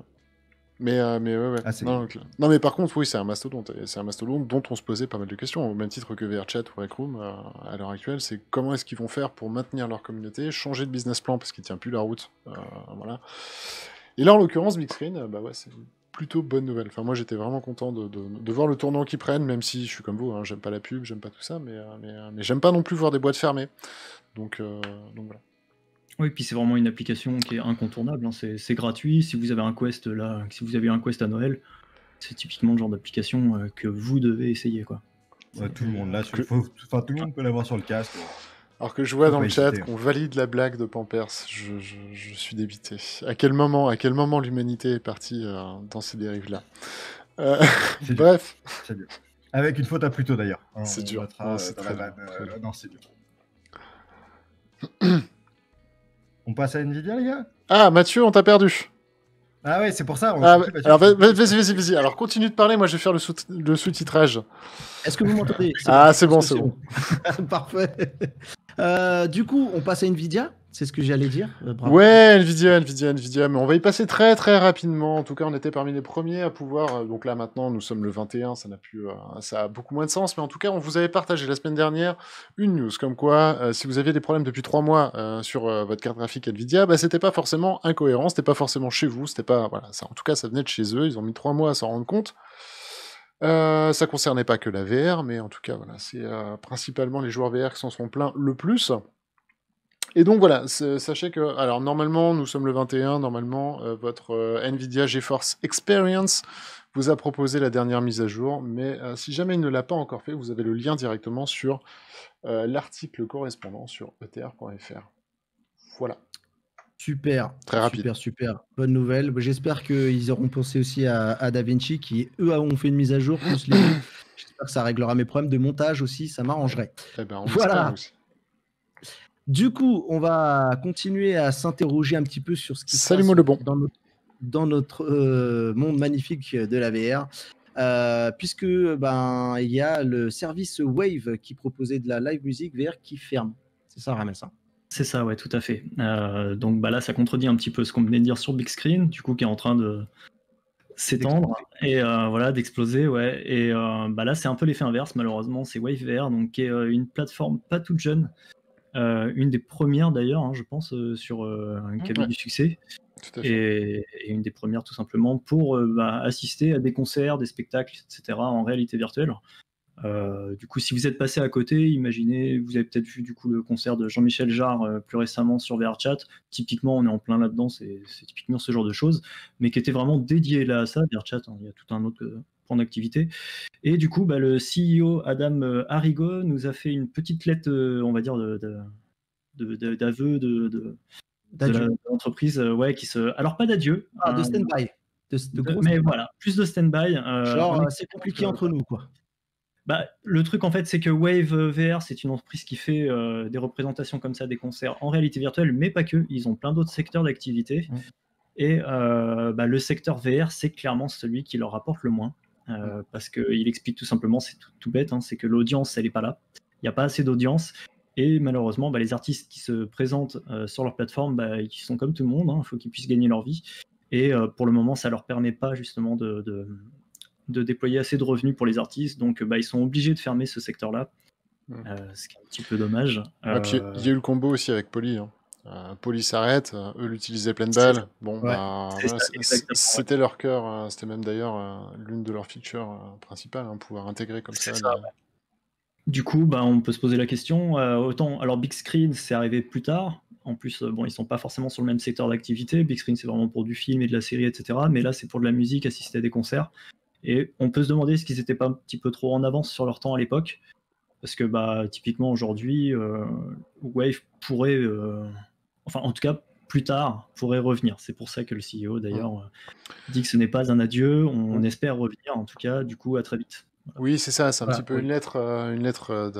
Mais ouais. Ah, c'est- Non, mais par contre, oui, c'est un mastodonte. Et c'est un mastodonte dont on se posait pas mal de questions, au même titre que VRChat ou Rec Room, à l'heure actuelle. C'est comment est-ce qu'ils vont faire pour maintenir leur communauté, changer de business plan parce qu'il tient plus la route. Voilà. Et là, en l'occurrence, Big Screen, bah ouais, c'est une plutôt bonne nouvelle. Enfin, moi, j'étais vraiment content de voir le tournant qu'ils prennent, même si je suis comme vous, hein, j'aime pas la pub, j'aime pas tout ça, mais j'aime pas non plus voir des boîtes fermées. Donc voilà. Oui, puis c'est vraiment une application qui est incontournable. Hein. C'est gratuit. Si vous avez un Quest là, si vous avez un Quest à Noël, c'est typiquement le genre d'application que vous devez essayer, quoi. Ouais, tout le monde là, Que- tout le monde peut l'avoir sur le casque. Alors que je vois Faut dans pas le chat hésiter. qu'on valide la blague de Pampers, je suis débité. À quel moment l'humanité est partie dans ces dérives-là C'est dur. Bref, C'est dur. Avec une faute à plus tôt d'ailleurs. C'est On dur. mettra, Non, c'est dans très la dur, vanne, très dur. non, c'est dur. On passe à Nvidia, les gars? Ah, Mathieu, on t'a perdu. Ah ouais, c'est pour ça. Ah, c'est plus alors Mathieu. vas-y. Alors continue de parler, moi je vais faire le sous-titrage. Est-ce que vous m'entendez? Ah, c'est bon, Est-ce que Parfait. Du coup, on passe à Nvidia. C'est ce que j'allais dire. Bravo. Ouais, Nvidia, mais on va y passer très très rapidement. En tout cas, on était parmi les premiers à pouvoir. Donc là, maintenant, nous sommes le 21, ça a beaucoup moins de sens. Mais en tout cas, on vous avait partagé la semaine dernière une news comme quoi, si vous aviez des problèmes depuis 3 mois sur votre carte graphique Nvidia, bah, c'était pas forcément incohérent, c'était pas forcément chez vous, c'était pas, voilà, ça, en tout cas, ça venait de chez eux. Ils ont mis 3 mois à s'en rendre compte. Ça concernait pas que la VR, mais en tout cas, voilà, c'est principalement les joueurs VR qui s'en sont plaints le plus. Et donc voilà, sachez que, alors normalement, nous sommes le 21, normalement, votre Nvidia GeForce Experience vous a proposé la dernière mise à jour, mais si jamais il ne l'a pas encore fait, vous avez le lien directement sur l'article correspondant sur etr.fr. Voilà. Super. Très rapide. Super. Bonne nouvelle. J'espère qu'ils auront pensé aussi à DaVinci qui, eux, ont fait une mise à jour. Plus les... J'espère que ça réglera mes problèmes de montage aussi. Ça m'arrangerait. Eh ben, on Voilà. espère aussi. Du coup, on va continuer à s'interroger un petit peu sur ce qui se Salut, passe moi le bon. dans notre monde magnifique de la VR. Puisque il y a le service Wave qui proposait de la live music VR qui ferme. C'est ça, Ramel, ça? C'est ça, ouais, tout à fait. Donc là, ça contredit un petit peu ce qu'on venait de dire sur Big Screen, du coup, qui est en train de s'étendre et voilà, d'exploser, ouais. Et là, c'est un peu l'effet inverse, malheureusement. C'est Wave VR, donc qui est une plateforme pas toute jeune, une des premières d'ailleurs, hein, je pense, sur qui a eu du succès. Tout à fait. Et une des premières tout simplement pour assister à des concerts, des spectacles, etc. en réalité virtuelle. Du coup, si vous êtes passé à côté, imaginez, vous avez peut-être vu du coup le concert de Jean-Michel Jarre plus récemment sur VRChat. Typiquement, on est en plein là-dedans, c'est typiquement ce genre de choses, mais qui était vraiment dédié là à ça. VRChat, hein, il y a tout un autre point d'activité. Et du coup, le CEO Adam Arrigo nous a fait une petite lettre, on va dire, d'aveu de l'entreprise, ouais, qui se. Alors pas d'adieu. De stand-by. Mais voilà, plus de stand-by. Genre, c'est compliqué entre nous, quoi. Le truc, en fait, c'est que Wave VR, c'est une entreprise qui fait des représentations comme ça, des concerts en réalité virtuelle, mais pas que. Ils ont plein d'autres secteurs d'activité. Et le secteur VR, c'est clairement celui qui leur rapporte le moins. Parce qu'il explique tout simplement, c'est tout bête, hein, c'est que l'audience, elle n'est pas là. Il n'y a pas assez d'audience. Et malheureusement, les artistes qui se présentent sur leur plateforme, ils sont comme tout le monde, il faut qu'ils puissent gagner leur vie. Et pour le moment, ça ne leur permet pas justement de déployer assez de revenus pour les artistes. Donc, ils sont obligés de fermer ce secteur-là, ce qui est un petit peu dommage. Et puis, il y a eu le combo aussi avec Poly. Poly s'arrête, eux l'utilisaient pleine balle. Bon, Ouais. c'était leur cœur, c'était même d'ailleurs l'une de leurs features principales, pouvoir intégrer comme ça. Du coup, on peut se poser la question. Alors, Big Screen, c'est arrivé plus tard. En plus, bon, ils sont pas forcément sur le même secteur d'activité. Big Screen, c'est vraiment pour du film et de la série, etc. Mais là, c'est pour de la musique, assister à des concerts. Et on peut se demander est-ce qu'ils étaient pas un petit peu trop en avance sur leur temps à l'époque. Parce que typiquement aujourd'hui, Wave pourrait, enfin en tout cas plus tard, pourrait revenir. C'est pour ça que le CEO d'ailleurs dit que ce n'est pas un adieu. On espère revenir en tout cas, du coup à très vite. Voilà. Oui, c'est ça, c'est un Voilà, petit peu une lettre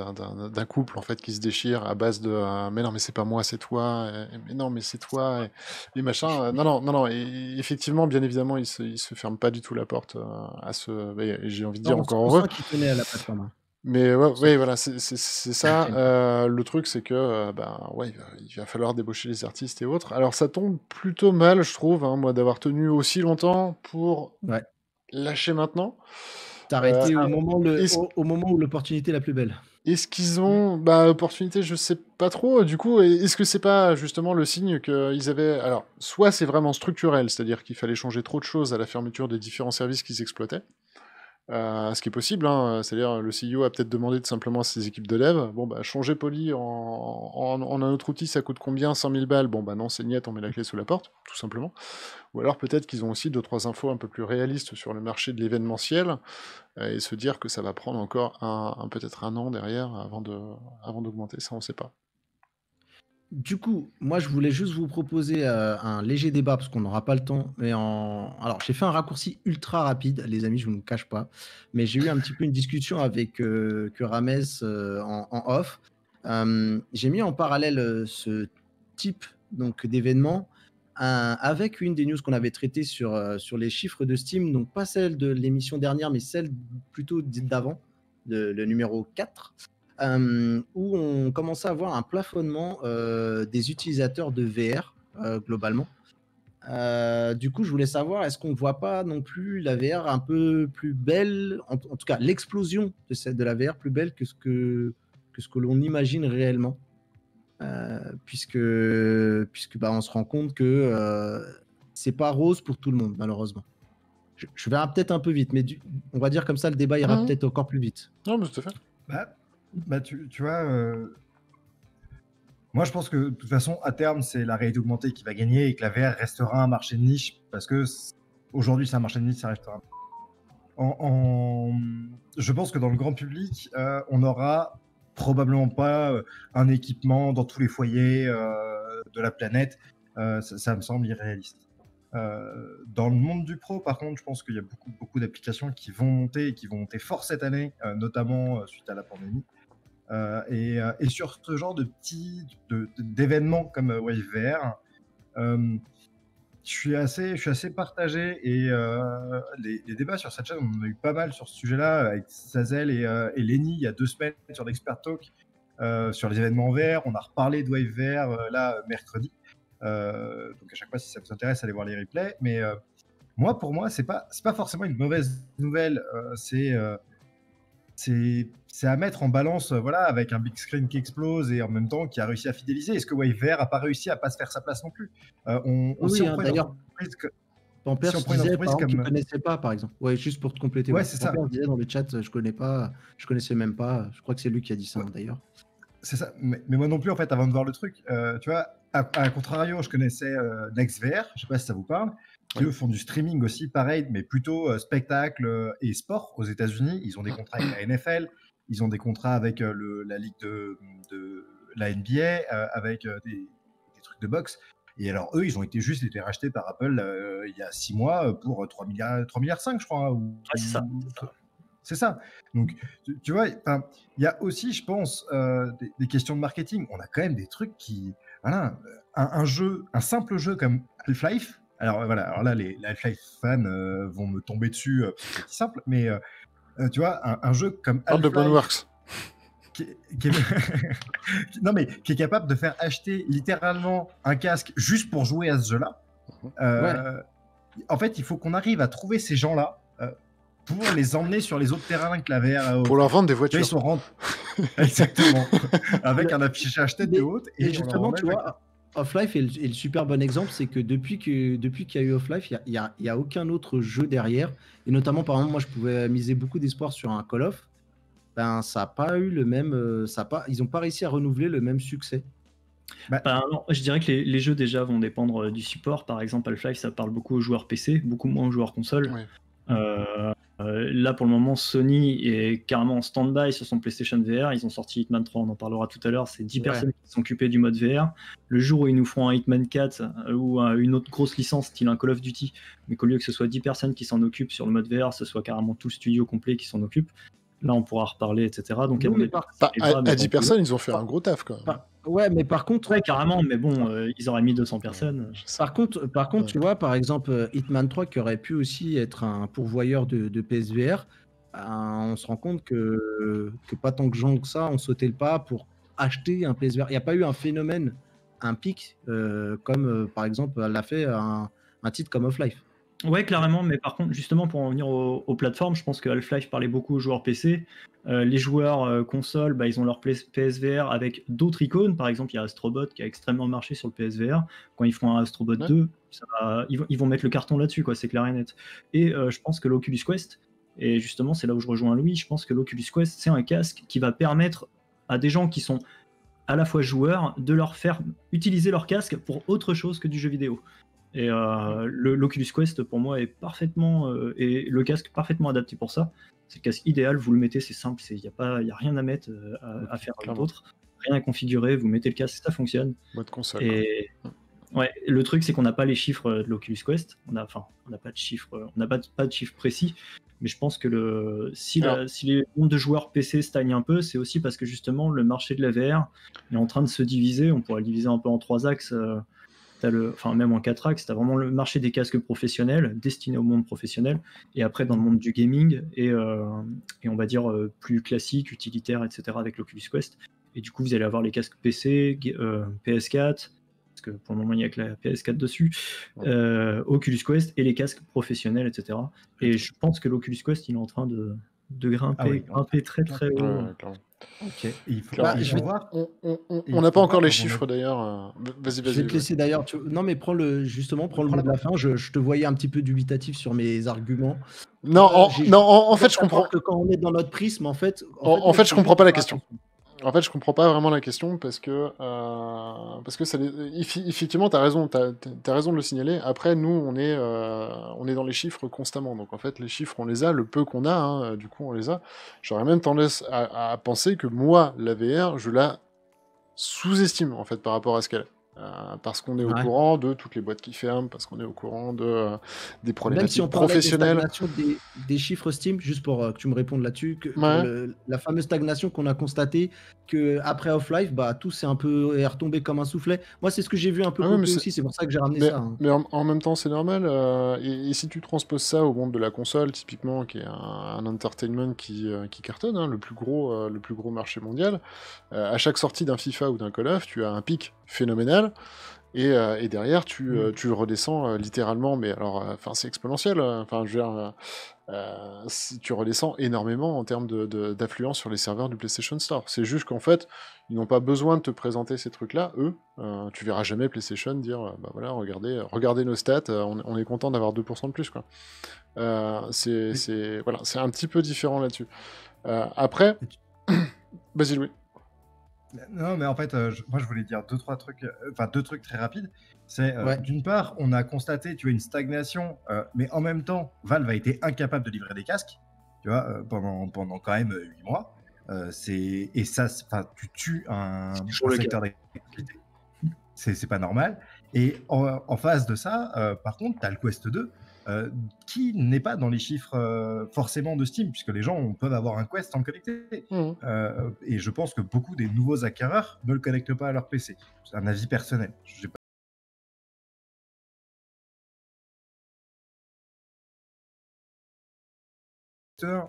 d'un couple en fait qui se déchire à base de mais non, mais c'est pas moi, c'est toi, mais non, mais c'est toi, et machin. Non, et effectivement, bien évidemment, il se ferme pas du tout la porte à ce. Et j'ai envie de dire Non, encore on heureux. sent qu'il tenait à la plateforme. Hein. Mais On sent ouais, qu'il- voilà, c'est ça. Le truc, c'est que ouais, il va falloir débaucher les artistes et autres. Alors, ça tombe plutôt mal, je trouve, hein, moi, d'avoir tenu aussi longtemps pour Ouais. lâcher maintenant. T'arrêter Euh, est-ce au moment où l'opportunité est la plus belle. est-ce qu'ils ont opportunité, je sais pas trop. Du coup, est-ce que c'est pas justement le signe qu'ils avaient. Alors, soit c'est vraiment structurel, c'est-à-dire qu'il fallait changer trop de choses à la fermeture des différents services qu'ils exploitaient. Ce qui est possible, hein, c'est-à-dire le CEO a peut-être demandé tout simplement à ses équipes de dev, bon changer Poly en un autre outil, ça coûte combien? 100 000 balles? Bon non, c'est niet, on met la clé sous la porte, tout simplement. Ou alors peut-être qu'ils ont aussi 2-3 infos un peu plus réalistes sur le marché de l'événementiel, et se dire que ça va prendre encore peut-être un an derrière avant d'augmenter, ça on sait pas. Du coup, moi, je voulais juste vous proposer un léger débat parce qu'on n'aura pas le temps. Alors, j'ai fait un raccourci ultra rapide, les amis, je ne vous le cache pas. Mais j'ai eu un petit peu une discussion avec que Ramez en off. J'ai mis en parallèle ce type d'événement avec une des news qu'on avait traitées sur les chiffres de Steam. Donc, pas celle de l'émission dernière, mais celle plutôt d'avant, le numéro 4. Où on commençait à avoir un plafonnement des utilisateurs de VR globalement. Du coup, je voulais savoir, est-ce qu'on ne voit pas non plus la VR un peu plus belle, en tout cas l'explosion de la VR plus belle que ce que l'on imagine réellement, puisque on se rend compte que c'est pas rose pour tout le monde, malheureusement. Je vais peut-être un peu vite, mais on va dire comme ça, le débat ira peut-être encore plus vite. Non, mais tout à fait. Tu vois, moi je pense que de toute façon, à terme, c'est la réalité augmentée qui va gagner et que la VR restera un marché de niche parce que aujourd'hui, c'est un marché de niche, ça restera. Je pense que dans le grand public, on n'aura probablement pas un équipement dans tous les foyers de la planète. Ça me semble irréaliste. Dans le monde du pro, par contre, je pense qu'il y a beaucoup d'applications qui vont monter et qui vont monter fort cette année, notamment suite à la pandémie. Et sur ce genre d'événements comme Wave VR, je suis assez partagé et les débats sur cette chaîne, on en a eu pas mal sur ce sujet-là avec Sazel et Lenny il y a 2 semaines sur l'Expert Talk sur les événements VR. On a reparlé de Wave VR là mercredi. Donc à chaque fois, si ça vous intéresse, allez voir les replays. Mais pour moi, c'est pas forcément une mauvaise nouvelle. C'est à mettre en balance, voilà, avec un big screen qui explose et en même temps qui a réussi à fidéliser. Est-ce que Wave VR a pas réussi à pas se faire sa place non plus? D'ailleurs, Pampers disait par exemple qu'il ne connaissait pas, par exemple. Ouais, juste pour te compléter. Ouais, c'est ça. Pampers disait dans le chat, je connais pas, je connaissais même pas. Je crois que c'est lui qui a dit ça, d'ailleurs. C'est ça. Mais moi non plus, en fait, avant de voir le truc, tu vois, à contrario, je connaissais NextVR, je sais pas si ça vous parle, qui eux font du streaming aussi, pareil, mais plutôt spectacle et sport aux États-Unis. Ils ont des contrats avec la NFL, ils ont des contrats avec la ligue de la NBA, avec des trucs de boxe. Et alors, eux, ils ont juste été rachetés par Apple il y a 6 mois pour 3,5 milliards, je crois. C'est ça. C'est ça. Donc, tu vois, il y a aussi, je pense, des questions de marketing. On a quand même des trucs qui... Voilà, un simple jeu comme Half-Life. Alors, voilà, alors là, les Half-Life fans vont me tomber dessus, c'est simple, mais tu vois, un jeu comme Half-Life... de Boneworks. Non, mais qui est capable de faire acheter littéralement un casque juste pour jouer à ce jeu-là. En fait, il faut qu'on arrive à trouver ces gens-là pour les emmener sur les autres terrains que la VR. Pour leur vendre des voitures. Ils sont Exactement. Avec un affichage tête haute. Et justement, tu vois, Half-Life est le super bon exemple, c'est que depuis qu'il y a eu Half-Life, il n'y a aucun autre jeu derrière. Et notamment, par exemple, moi, je pouvais miser beaucoup d'espoir sur un Call of. Ben, ça n'a pas eu le même. Ils n'ont pas réussi à renouveler le même succès. Bah, non, je dirais que les jeux déjà vont dépendre du support. Par exemple, Half-Life, ça parle beaucoup aux joueurs PC, beaucoup moins aux joueurs console. Ouais. Là, pour le moment, Sony est carrément en stand-by sur son PlayStation VR. Ils ont sorti Hitman 3, on en parlera tout à l'heure. C'est 10 Ouais. personnes qui sont occupées du mode VR. Le jour où ils nous feront un Hitman 4 ou une autre grosse licence, style un Call of Duty, mais qu'au lieu que ce soit 10 personnes qui s'en occupent sur le mode VR, ce soit carrément tout le studio complet qui s'en occupe, là, on pourra reparler, etc. Donc, à Non, mon mais avis, par- ça arrivera, mais À bon, 10 personnes, ils ont fait un gros taf, quand même. Ouais, mais par contre, Ouais, carrément, mais bon, ils auraient mis 200 personnes. par contre, Ouais. tu vois, par exemple, Hitman 3 qui aurait pu aussi être un pourvoyeur de PSVR, on se rend compte que pas tant que gens que ça ont sauté le pas pour acheter un PSVR. Il n'y a pas eu un phénomène, un pic, comme par exemple l'a fait un titre comme Half-Life. Ouais, clairement, mais par contre, justement, pour en venir aux plateformes, je pense que Half-Life parlait beaucoup aux joueurs PC. Les joueurs console, bah, ils ont leur PSVR avec d'autres icônes. Par exemple, il y a Astrobot qui a extrêmement marché sur le PSVR. Quand ils font un Astrobot Ouais. 2, ils vont mettre le carton là-dessus, quoi, c'est clair et net. Et je pense que l'Oculus Quest, et justement, c'est là où je rejoins Louis, je pense que l'Oculus Quest, c'est un casque qui va permettre à des gens qui sont à la fois joueurs de leur faire utiliser leur casque pour autre chose que du jeu vidéo. Et l'Oculus Quest, pour moi, est parfaitement et le casque parfaitement adapté pour ça. C'est le casque idéal, vous le mettez, c'est simple, il n'y a rien à mettre, à faire Clairement. d'autre, rien à configurer, vous mettez le casque, ça fonctionne. Mode console. Et ouais, le truc, c'est qu'on n'a pas les chiffres de l'Oculus Quest, on n'a pas de chiffres, pas de chiffres précis, mais je pense que si les nombres de joueurs PC stagnent un peu, c'est aussi parce que justement le marché de la VR est en train de se diviser. On pourrait le diviser un peu en 3 axes. Même en 4 axes, tu as vraiment le marché des casques professionnels, destinés au monde professionnel, et après dans le monde du gaming, et on va dire plus classique, utilitaire, etc. avec l'Oculus Quest. Et du coup, vous allez avoir les casques PC, PS4, parce que pour le moment, il n'y a que la PS4 dessus, Oculus Quest, et les casques professionnels, etc. Et je pense que l'Oculus Quest, il est en train de grimper très très haut. Ouais, clairement. Ok. Il faut, Bah, il je faut vais- voir. On n'a pas encore les chiffres, d'ailleurs. Je vais Vas-y. te laisser d'ailleurs. Non, mais prends le Prends mot la de la fin. Je te voyais un petit peu dubitatif sur mes arguments. Non, en fait, je comprends. Que quand on est dans notre prisme, en fait, En fait, je comprends pas la question. En fait, je comprends pas vraiment la question parce que ça, effectivement, t'as raison de le signaler. Après, nous, on est dans les chiffres constamment. Donc, en fait, les chiffres, on les a, le peu qu'on a, hein, du coup, on les a. J'aurais même tendance à penser que moi, la VR, je la sous-estime, en fait, par rapport à ce qu'elle est. Parce qu'on est au courant de toutes les boîtes qui ferment, parce qu'on est au courant de des problématiques même si on parlait professionnelles. des chiffres Steam, juste pour que tu me répondes là-dessus, pour la fameuse stagnation qu'on a constatée, qu'après Half-Life, bah, tout est retombé comme un soufflet. Moi, c'est ce que j'ai vu un peu aussi, c'est pour ça que j'ai ramené ça. Hein. Mais en même temps, c'est normal. Et si tu transposes ça au monde de la console, typiquement, qui est un entertainment qui cartonne, hein, le plus gros marché mondial, à chaque sortie d'un FIFA ou d'un Call of, tu as un pic phénoménal. Et derrière, tu redescends littéralement, mais alors, c'est exponentiel. Enfin, je veux dire, tu redescends énormément en termes d'affluence sur les serveurs du PlayStation Store. C'est juste qu'en fait, ils n'ont pas besoin de te présenter ces trucs-là, eux. Tu verras jamais PlayStation dire, bah voilà, regardez nos stats, on est content d'avoir 2% de plus, quoi. C'est un petit peu différent là-dessus. Après, vas-y, Louis. Non, mais en fait, moi, je voulais dire deux trucs très rapides. C'est, d'une part, on a constaté, tu vois, une stagnation, mais en même temps, Valve a été incapable de livrer des casques, tu vois, pendant quand même 8 mois. Et ça, tu tues un secteur d'activité. C'est pas normal. Et en face de ça, par contre, tu as le Quest 2, qui n'est pas dans les chiffres forcément de Steam, puisque les gens peuvent avoir un Quest sans le connecter. Et je pense que beaucoup des nouveaux acquéreurs ne le connectent pas à leur PC. C'est un avis personnel. J'ai pas...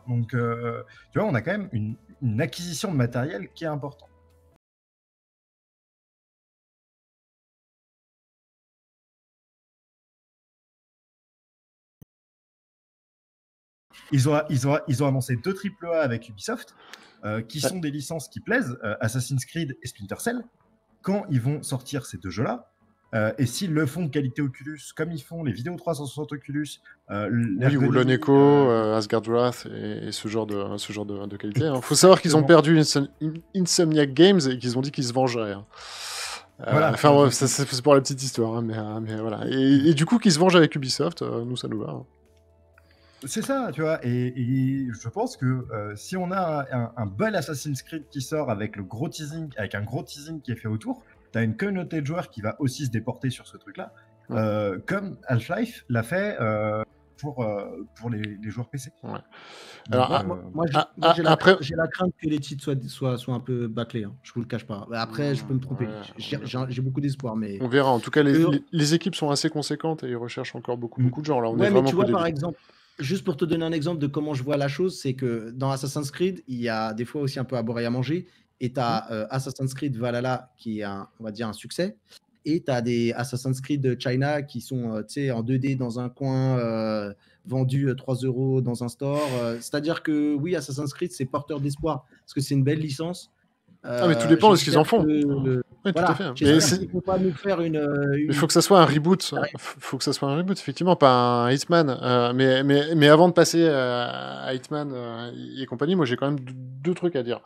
Donc, tu vois, on a quand même une acquisition de matériel qui est importante. Ils ont annoncé 2 AAA avec Ubisoft, qui sont des licences qui plaisent, Assassin's Creed et Splinter Cell. Quand ils vont sortir ces 2 jeux-là, et s'ils le font de qualité Oculus, comme ils font les vidéos 360 Oculus, ou le Neko, Asgard's Wrath et ce genre de qualité. Il faut savoir qu'ils ont perdu Insomniac Games et qu'ils ont dit qu'ils se vengeraient. Voilà, Enfin, voilà, ouais, ça, c'est pour la petite histoire, hein, mais voilà. Et du coup, qui se venge avec Ubisoft, nous, ça nous va. Hein. c'est ça, tu vois. Et je pense que si on a un bel Assassin's Creed qui sort avec le gros teasing, avec un gros teasing qui est fait autour, t'as une communauté de joueurs qui va aussi se déporter sur ce truc-là, Ouais. comme Half-Life l'a fait pour les joueurs PC. Ouais. Donc, Alors, Moi, après, j'ai la crainte que les titres soient un peu bâclés. Hein. Je vous le cache pas. Après, je peux me tromper. ouais, J'ai beaucoup d'espoir, mais on verra. En tout cas, que- les équipes sont assez conséquentes et ils recherchent encore beaucoup Mm. de gens. Là, on est ouais, mais vraiment tu qu'au vois, par début. exemple, juste pour te donner un exemple de comment je vois la chose, c'est que dans Assassin's Creed, il y a des fois aussi un peu à boire et à manger. Et tu as Assassin's Creed Valhalla qui est on va dire un succès. Et tu as des Assassin's Creed China qui sont tu sais, en 2D dans un coin, vendus 3 € dans un store. C'est-à-dire que oui, Assassin's Creed, c'est porteur d'espoir parce que c'est une belle licence. Ah, mais tout dépend de ce qu'ils en font. Oui, tout à fait. Voilà, Mais j'espère qu'ils ne vont pas nous faire il faut que ça soit un reboot. Faut que ça soit un reboot, effectivement, pas un Hitman. Mais avant de passer à Hitman et compagnie, moi j'ai quand même deux trucs à dire.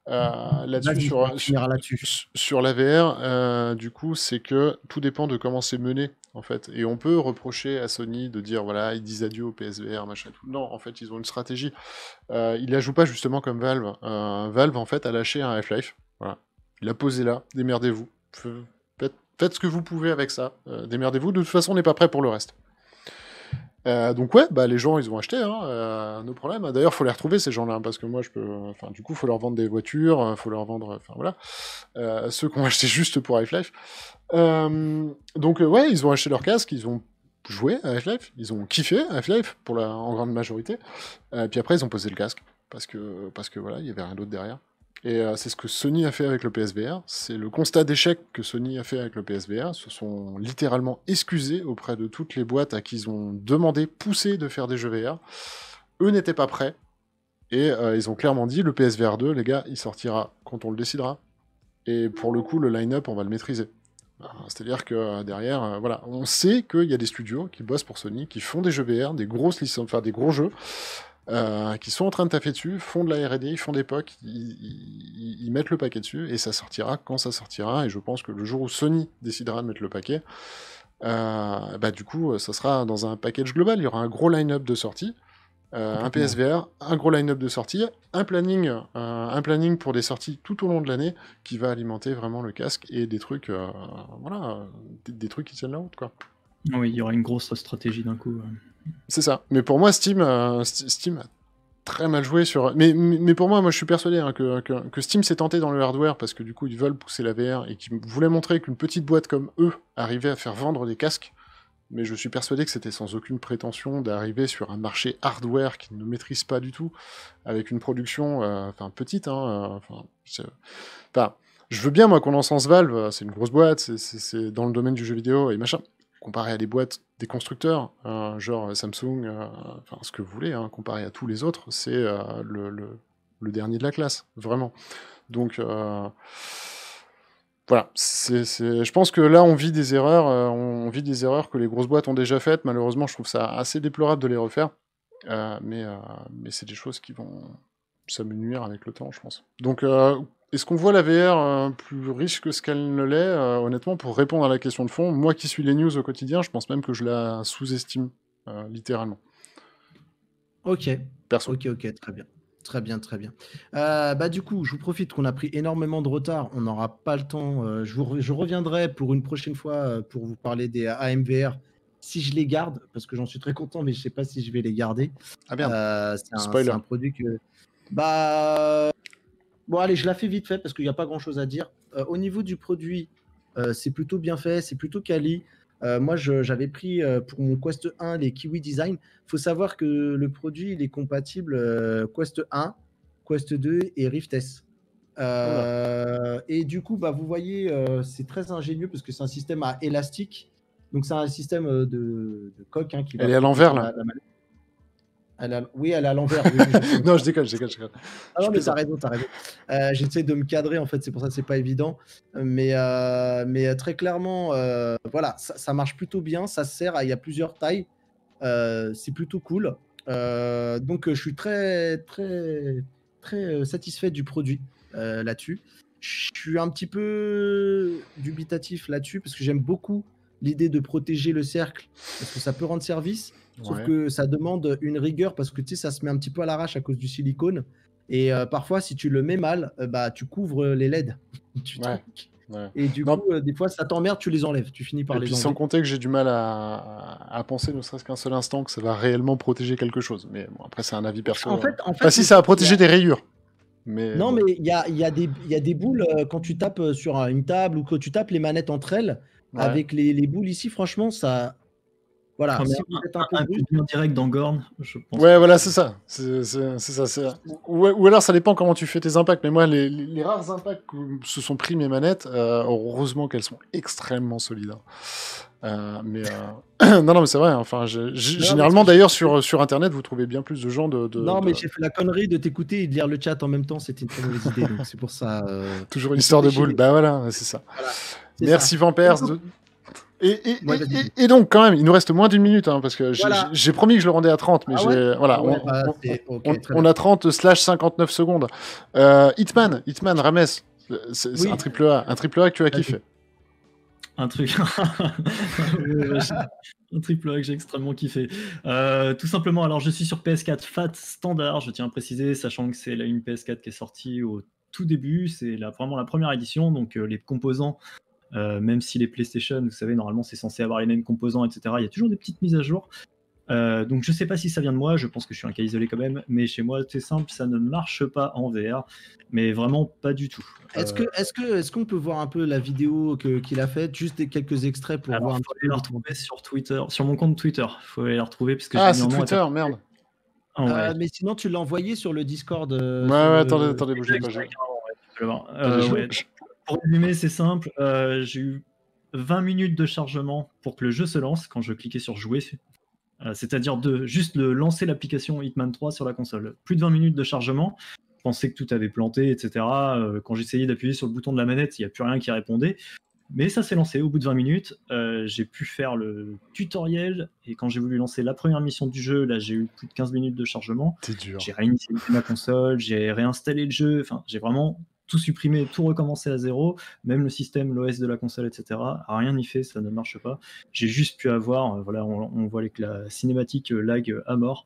Là-dessus, Vas-y, on finira là-dessus. sur la VR, du coup, c'est que tout dépend de comment c'est mené, en fait. Et on peut reprocher à Sony de dire, voilà, ils disent adieu au PSVR, machin, tout. Non, en fait, ils ont une stratégie. Ils la jouent pas justement comme Valve. Valve, en fait, a lâché un Half-Life. Voilà. Il a posé là, démerdez-vous. Faites ce que vous pouvez avec ça. Démerdez-vous. De toute façon, on n'est pas prêt pour le reste. Donc ouais, bah les gens ils ont acheté, hein, nos problèmes. D'ailleurs, faut les retrouver ces gens-là, hein, parce que moi je peux, enfin du coup, faut leur vendre des voitures, faut leur vendre, enfin voilà, ceux qui ont acheté juste pour Half-Life. Donc ouais, ils ont acheté leur casque, ils ont joué à Half-Life, ils ont kiffé Half-Life en grande majorité. Puis après ils ont posé le casque parce que voilà, il y avait rien d'autre derrière. Et c'est ce que Sony a fait avec le PSVR. C'est le constat d'échec que Sony a fait avec le PSVR. Ils se sont littéralement excusés auprès de toutes les boîtes à qui ils ont demandé, poussé de faire des jeux VR. Eux n'étaient pas prêts. Et ils ont clairement dit, le PSVR 2, les gars, il sortira quand on le décidera. Et pour le coup, le line-up, on va le maîtriser. C'est-à-dire que derrière, voilà, on sait qu'il y a des studios qui bossent pour Sony, qui font des jeux VR, des grosses licences, enfin des gros jeux, qui sont en train de taffer dessus, font de la R&D, ils font des POC, ils mettent le paquet dessus, et ça sortira quand ça sortira, et je pense que le jour où Sony décidera de mettre le paquet, bah du coup, ça sera dans un package global, il y aura un gros line-up de sortie, un PSVR, un gros line-up de sortie, un planning pour des sorties tout au long de l'année, qui va alimenter vraiment le casque, et des trucs, voilà, des trucs qui tiennent la route, quoi. Oui, il y aura une grosse stratégie d'un coup. C'est ça. Mais pour moi, Steam a très mal joué sur. Mais pour moi, je suis persuadé hein, que Steam s'est tenté dans le hardware parce que du coup, ils veulent pousser la VR et qu'ils voulaient montrer qu'une petite boîte comme eux arrivait à faire vendre des casques. Mais je suis persuadé que c'était sans aucune prétention d'arriver sur un marché hardware qu'ils ne maîtrisent pas du tout, avec une production petite. Hein, je veux bien, moi, qu'on encense Valve, c'est une grosse boîte, c'est dans le domaine du jeu vidéo et machin. Comparé à des boîtes des constructeurs, genre Samsung, ce que vous voulez, hein, comparé à tous les autres, c'est le dernier de la classe, vraiment. Donc, voilà, je pense que là, on vit des erreurs que les grosses boîtes ont déjà faites. Malheureusement, je trouve ça assez déplorable de les refaire. Mais c'est des choses qui vont s'amenuire avec le temps, je pense. Donc, est-ce qu'on voit la VR plus riche que ce qu'elle ne l'est honnêtement, pour répondre à la question de fond, moi qui suis les news au quotidien, je pense même que je la sous-estime, littéralement. Ok. Perso. Ok, très bien. Très bien, très bien. Du coup, je vous profite qu'on a pris énormément de retard. On n'aura pas le temps. Je reviendrai pour une prochaine fois pour vous parler des AMVR si je les garde, parce que j'en suis très content, mais je ne sais pas si je vais les garder. Ah merde. C'est Spoiler. un produit que. Bon, allez, je la fais vite fait parce qu'il n'y a pas grand-chose à dire. Au niveau du produit, c'est plutôt bien fait, c'est plutôt quali. Moi, j'avais pris pour mon Quest 1 les Kiwi Design. Il faut savoir que le produit il est compatible Quest 1, Quest 2 et Rift S. Et du coup, vous voyez, c'est très ingénieux parce que c'est un système à élastique. Donc, c'est un système de coque hein, qui va. Elle est à l'envers, là. Oui, elle est à l'envers. Oui, non, je déconne. Ah non, mais t'as raison. J'essaie de me cadrer, en fait, c'est pour ça que c'est pas évident. Mais très clairement, voilà, ça marche plutôt bien. Ça sert il y a plusieurs tailles. C'est plutôt cool. Donc, je suis très, très, très satisfait du produit là-dessus. je suis un petit peu dubitatif là-dessus parce que j'aime beaucoup l'idée de protéger le cercle parce que ça peut rendre service, sauf Ouais. que ça demande une rigueur parce que tu sais, ça se met un petit peu à l'arrache à cause du silicone. Et parfois, si tu le mets mal, bah, tu couvres les LED du Ouais. truc. Ouais. Et du Non, coup, des fois, ça t'emmerde, tu les enlèves. Tu finis par et les puis sans enlever. compter que j'ai du mal à penser, ne serait-ce qu'un seul instant, que ça va réellement protéger quelque chose. Mais bon, après, c'est un avis perso. En fait, Enfin, si le ça va truc, protéger des rayures. Mais non, bon. mais il y a des boules quand tu tapes sur une table ou que tu tapes les manettes entre elles, Ouais. avec les boules ici, franchement, ça. Voilà, Enfin, mais si vous êtes un peu un brut. coup de main direct dans Gorn, je pense. Ouais, que voilà, c'est ça. C'est ça. Ou alors, ça dépend comment tu fais tes impacts. Mais moi, les rares impacts que se sont pris mes manettes, heureusement qu'elles sont extrêmement solides. Non, non, mais c'est vrai. Enfin, généralement, parce que d'ailleurs, sur Internet, vous trouvez bien plus de gens Non, mais j'ai fait la connerie de t'écouter et de lire le chat en même temps, c'était une très mauvaise idée, donc c'est pour ça. Toujours une histoire de boule. Bah voilà, c'est ça. Voilà, c'est Merci ça. Vampers. Ouais, vas-y. Et donc, quand même, il nous reste moins d'une minute, hein, parce que Voilà. j'ai promis que je le rendais à 30, mais Ah ouais voilà, Ah ouais, bah, c'est ok, très on bien. a 30/59 secondes. Hitman, Rames, c'est Oui. un triple A que tu as kiffé. Un truc. Un triple A que j'ai extrêmement kiffé. Tout simplement, alors je suis sur PS4 FAT standard, je tiens à préciser, sachant que c'est une PS4 qui est sortie au tout début, c'est vraiment la première édition, donc les composants, même si les PlayStation, vous savez, normalement c'est censé avoir les mêmes composants, etc., il y a toujours des petites mises à jour. Donc je sais pas si ça vient de moi, je pense que je suis un cas isolé quand même, mais chez moi c'est simple, ça ne marche pas en VR, mais vraiment pas du tout. Est-ce qu'on peut voir un peu la vidéo qu'il a faite, juste quelques extraits pour Alors, voir un faut petit aller peu la retrouver sur Twitter, sur mon compte Twitter. Faut aller la retrouver parce que Ah, j'ai mis c'est un nom à Twitter, faire. merde. Ah ouais. Mais sinon, tu l'as envoyé sur le Discord. Ouais, attendez, bougez pas. Tu peux le voir. Attendez, Ouais. Pour résumer, c'est simple. J'ai eu 20 minutes de chargement pour que le jeu se lance quand je cliquais sur jouer. C'est-à-dire de juste lancer l'application Hitman 3 sur la console. Plus de 20 minutes de chargement. Je pensais que tout avait planté, etc. Quand j'essayais d'appuyer sur le bouton de la manette, il n'y a plus rien qui répondait. Mais ça s'est lancé au bout de 20 minutes. J'ai pu faire le tutoriel. Et quand j'ai voulu lancer la première mission du jeu, là, j'ai eu plus de 15 minutes de chargement. T'es dur. J'ai réinitialisé ma console, j'ai réinstallé le jeu. Enfin, j'ai vraiment tout supprimé, tout recommencé à zéro. Même le système, l'OS de la console, etc. Rien n'y fait, ça ne marche pas. J'ai juste pu avoir, voilà, on voit que la cinématique lag à mort.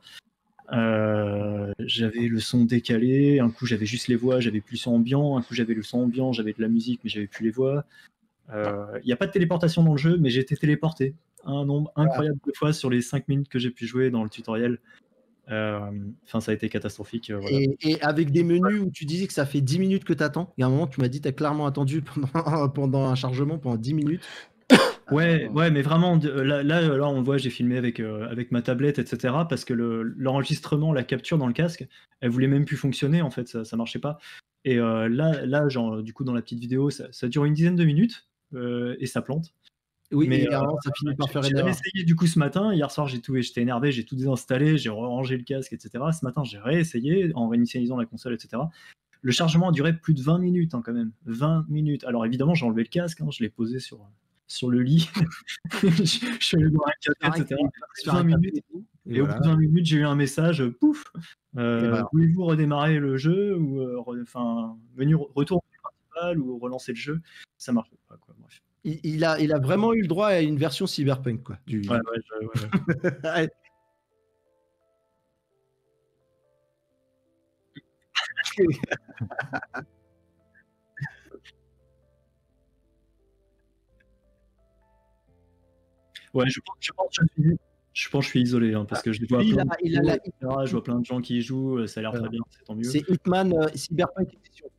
J'avais le son décalé. Un coup, j'avais juste les voix, j'avais plus le son ambiant. Un coup, j'avais le son ambiant, j'avais de la musique, mais j'avais plus les voix. Il n'y a pas de téléportation dans le jeu, mais j'ai été téléporté un nombre incroyable de fois sur les 5 minutes que j'ai pu jouer dans le tutoriel. Enfin, ça a été catastrophique. Voilà. Et avec des menus où tu disais que ça fait 10 minutes que tu attends. Il y a un moment, tu m'as dit que tu as clairement attendu pendant un chargement pendant 10 minutes. Ouais, mais vraiment, là, on voit, j'ai filmé avec ma tablette, etc. Parce que l'enregistrement, la capture dans le casque, elle voulait même plus fonctionner, en fait, ça marchait pas. Et là, genre, du coup, dans la petite vidéo, ça dure une dizaine de minutes et ça plante. Oui, mais et avant, ça finit par faire une j'ai erreur. réessayé du coup ce matin. Hier soir, j'étais énervé, j'ai tout désinstallé, j'ai rangé le casque, etc. Ce matin, j'ai réessayé en réinitialisant la console, etc. Le chargement a duré plus de 20 minutes hein, quand même. 20 minutes. Alors évidemment, j'ai enlevé le casque, je l'ai posé sur le lit. Je suis allé voir un café, etc. 20 minutes. Et au bout de 20 minutes, j'ai eu un message, pouf, voulez-vous redémarrer le jeu ou venir retourner principal ou relancer le jeu? Ça marche pas, quoi. Bref. Il a vraiment eu le droit à une version cyberpunk, quoi. Ouais. Ouais, je pense que je suis isolé, parce que je vois je vois plein de gens qui y jouent, ça a l'air très bien, c'est tant mieux. C'est Hitman Cyberpunk Edition.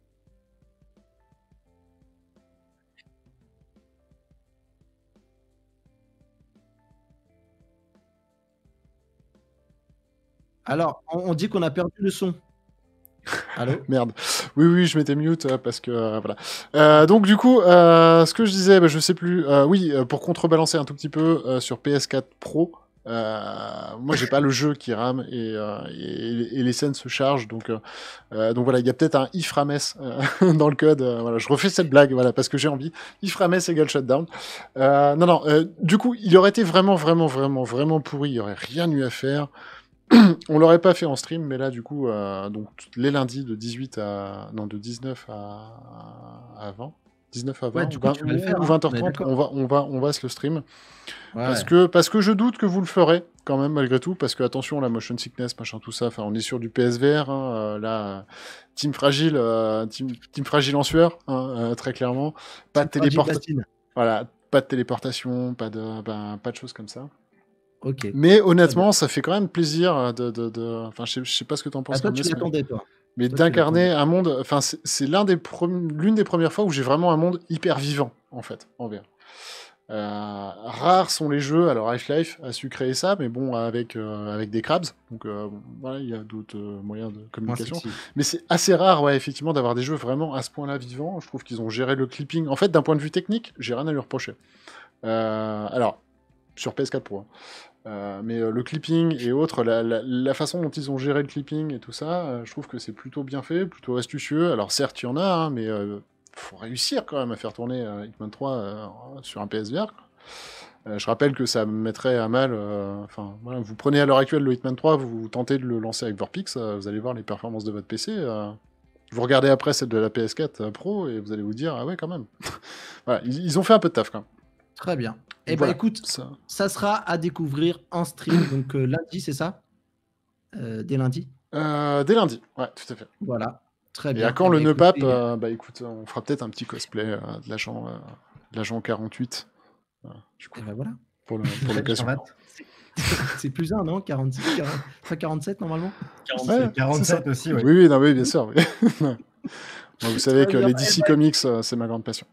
Alors, on dit qu'on a perdu le son. Allô? Merde. Oui, je m'étais mute parce que voilà. Donc du coup, ce que je disais, je sais plus. Oui, pour contrebalancer un tout petit peu sur PS4 Pro, moi j'ai pas le jeu qui rame et les scènes se chargent, donc voilà, il y a peut-être un if rames dans le code. Voilà, je refais cette blague, voilà, parce que j'ai envie. If rames égale shutdown. Non. Du coup, il aurait été vraiment pourri. Il y aurait rien eu à faire. On l'aurait pas fait en stream, mais là, du coup, donc les lundis de 19 à 20. 19 à 20 Ouais, du coup, tu vas le faire, ou hein, 20h30, on est on va se le stream. Ouais. Parce que je doute que vous le ferez, quand même, malgré tout, parce que, attention, la motion sickness, machin, tout ça, enfin, on est sur du PSVR, hein, là, team fragile en sueur, hein, très clairement. Pas de téléportation. Voilà, pas de téléportation, pas de choses comme ça. Ok. Mais honnêtement, ça fait quand même plaisir Enfin, je sais pas ce que t'en penses. Toi, tu l'attendais, toi. Mais d'incarner un monde... Enfin, c'est l'une des premières fois où j'ai vraiment un monde hyper vivant, en fait, en VR. Rares sont les jeux, alors Half-Life a su créer ça, mais bon, avec des crabs, donc voilà, il y a d'autres moyens de communication. Mais c'est assez rare, ouais, effectivement, d'avoir des jeux vraiment à ce point-là vivants. Je trouve qu'ils ont géré le clipping. En fait, d'un point de vue technique, j'ai rien à lui reprocher. Alors, sur PS4 Pro, mais le clipping et autres, la façon dont ils ont géré le clipping et tout ça, je trouve que c'est plutôt bien fait, plutôt astucieux. Alors certes, il y en a, hein, mais faut réussir quand même à faire tourner Hitman 3 sur un PSVR. Je rappelle que ça mettrait à mal... Enfin, voilà, vous prenez à l'heure actuelle le Hitman 3, vous tentez de le lancer avec Vorpix, vous allez voir les performances de votre PC. Vous regardez après celle de la PS4 Pro et vous allez vous dire, ah ouais, quand même. Voilà, ils ont fait un peu de taf, quand même. Très bien. Et Voilà, bah écoute, ça sera à découvrir en stream, donc lundi, c'est ça dès lundi Dès lundi, ouais, tout à fait. Voilà, très bien. Et à quand le Neupap Bah écoute, on fera peut-être un petit cosplay de l'agent 48. Du coup, et bah voilà. Pour l'occasion. C'est plus un, non 46, 40... Enfin, 47 normalement 47, 47 aussi, oui. Oui, non, oui, bien sûr. Oui. Moi, vous savez que les DC Comics, c'est ma grande passion.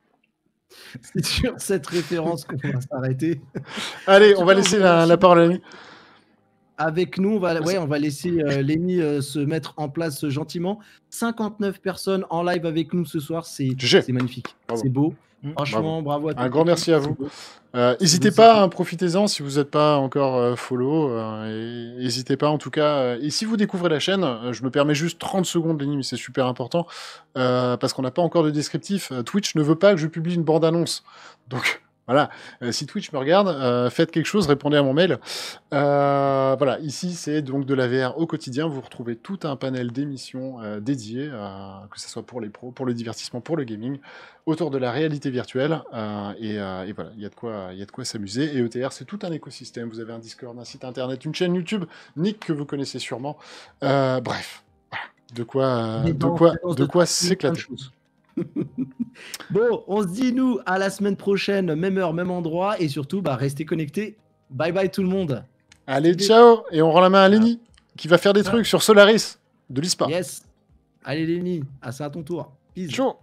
C'est sur cette référence qu'on va s'arrêter. Allez, on va laisser la parole à Lenny. Avec nous, on va laisser Lenny se mettre en place gentiment. 59 personnes en live avec nous ce soir, c'est magnifique. Bravo. C'est beau. Franchement, bravo à tous. Un grand merci à vous. N'hésitez pas, profitez-en si vous n'êtes pas encore follow. N'hésitez pas en tout cas. Et si vous découvrez la chaîne, je me permets juste 30 secondes, Lenny, mais c'est super important. Parce qu'on n'a pas encore de descriptif. Twitch ne veut pas que je publie une bande-annonce. Donc... Voilà, si Twitch me regarde, faites quelque chose, répondez à mon mail. Voilà, ici c'est donc de la VR au quotidien. Vous retrouvez tout un panel d'émissions dédiées, que ce soit pour les pros, pour le divertissement, pour le gaming, autour de la réalité virtuelle. Et voilà, il y a de quoi s'amuser. Et ETR, c'est tout un écosystème. Vous avez un Discord, un site internet, une chaîne YouTube, Nick que vous connaissez sûrement. Bref, voilà, de quoi s'éclater. Bon, on se dit nous à la semaine prochaine, même heure, même endroit, et surtout, restez connectés. Bye bye tout le monde. Allez, ciao. Et on rend la main à Lenny, qui va faire des trucs sur Solaris, de l'e-sport. Yes. Allez Lenny, c'est à ton tour. Peace. Ciao.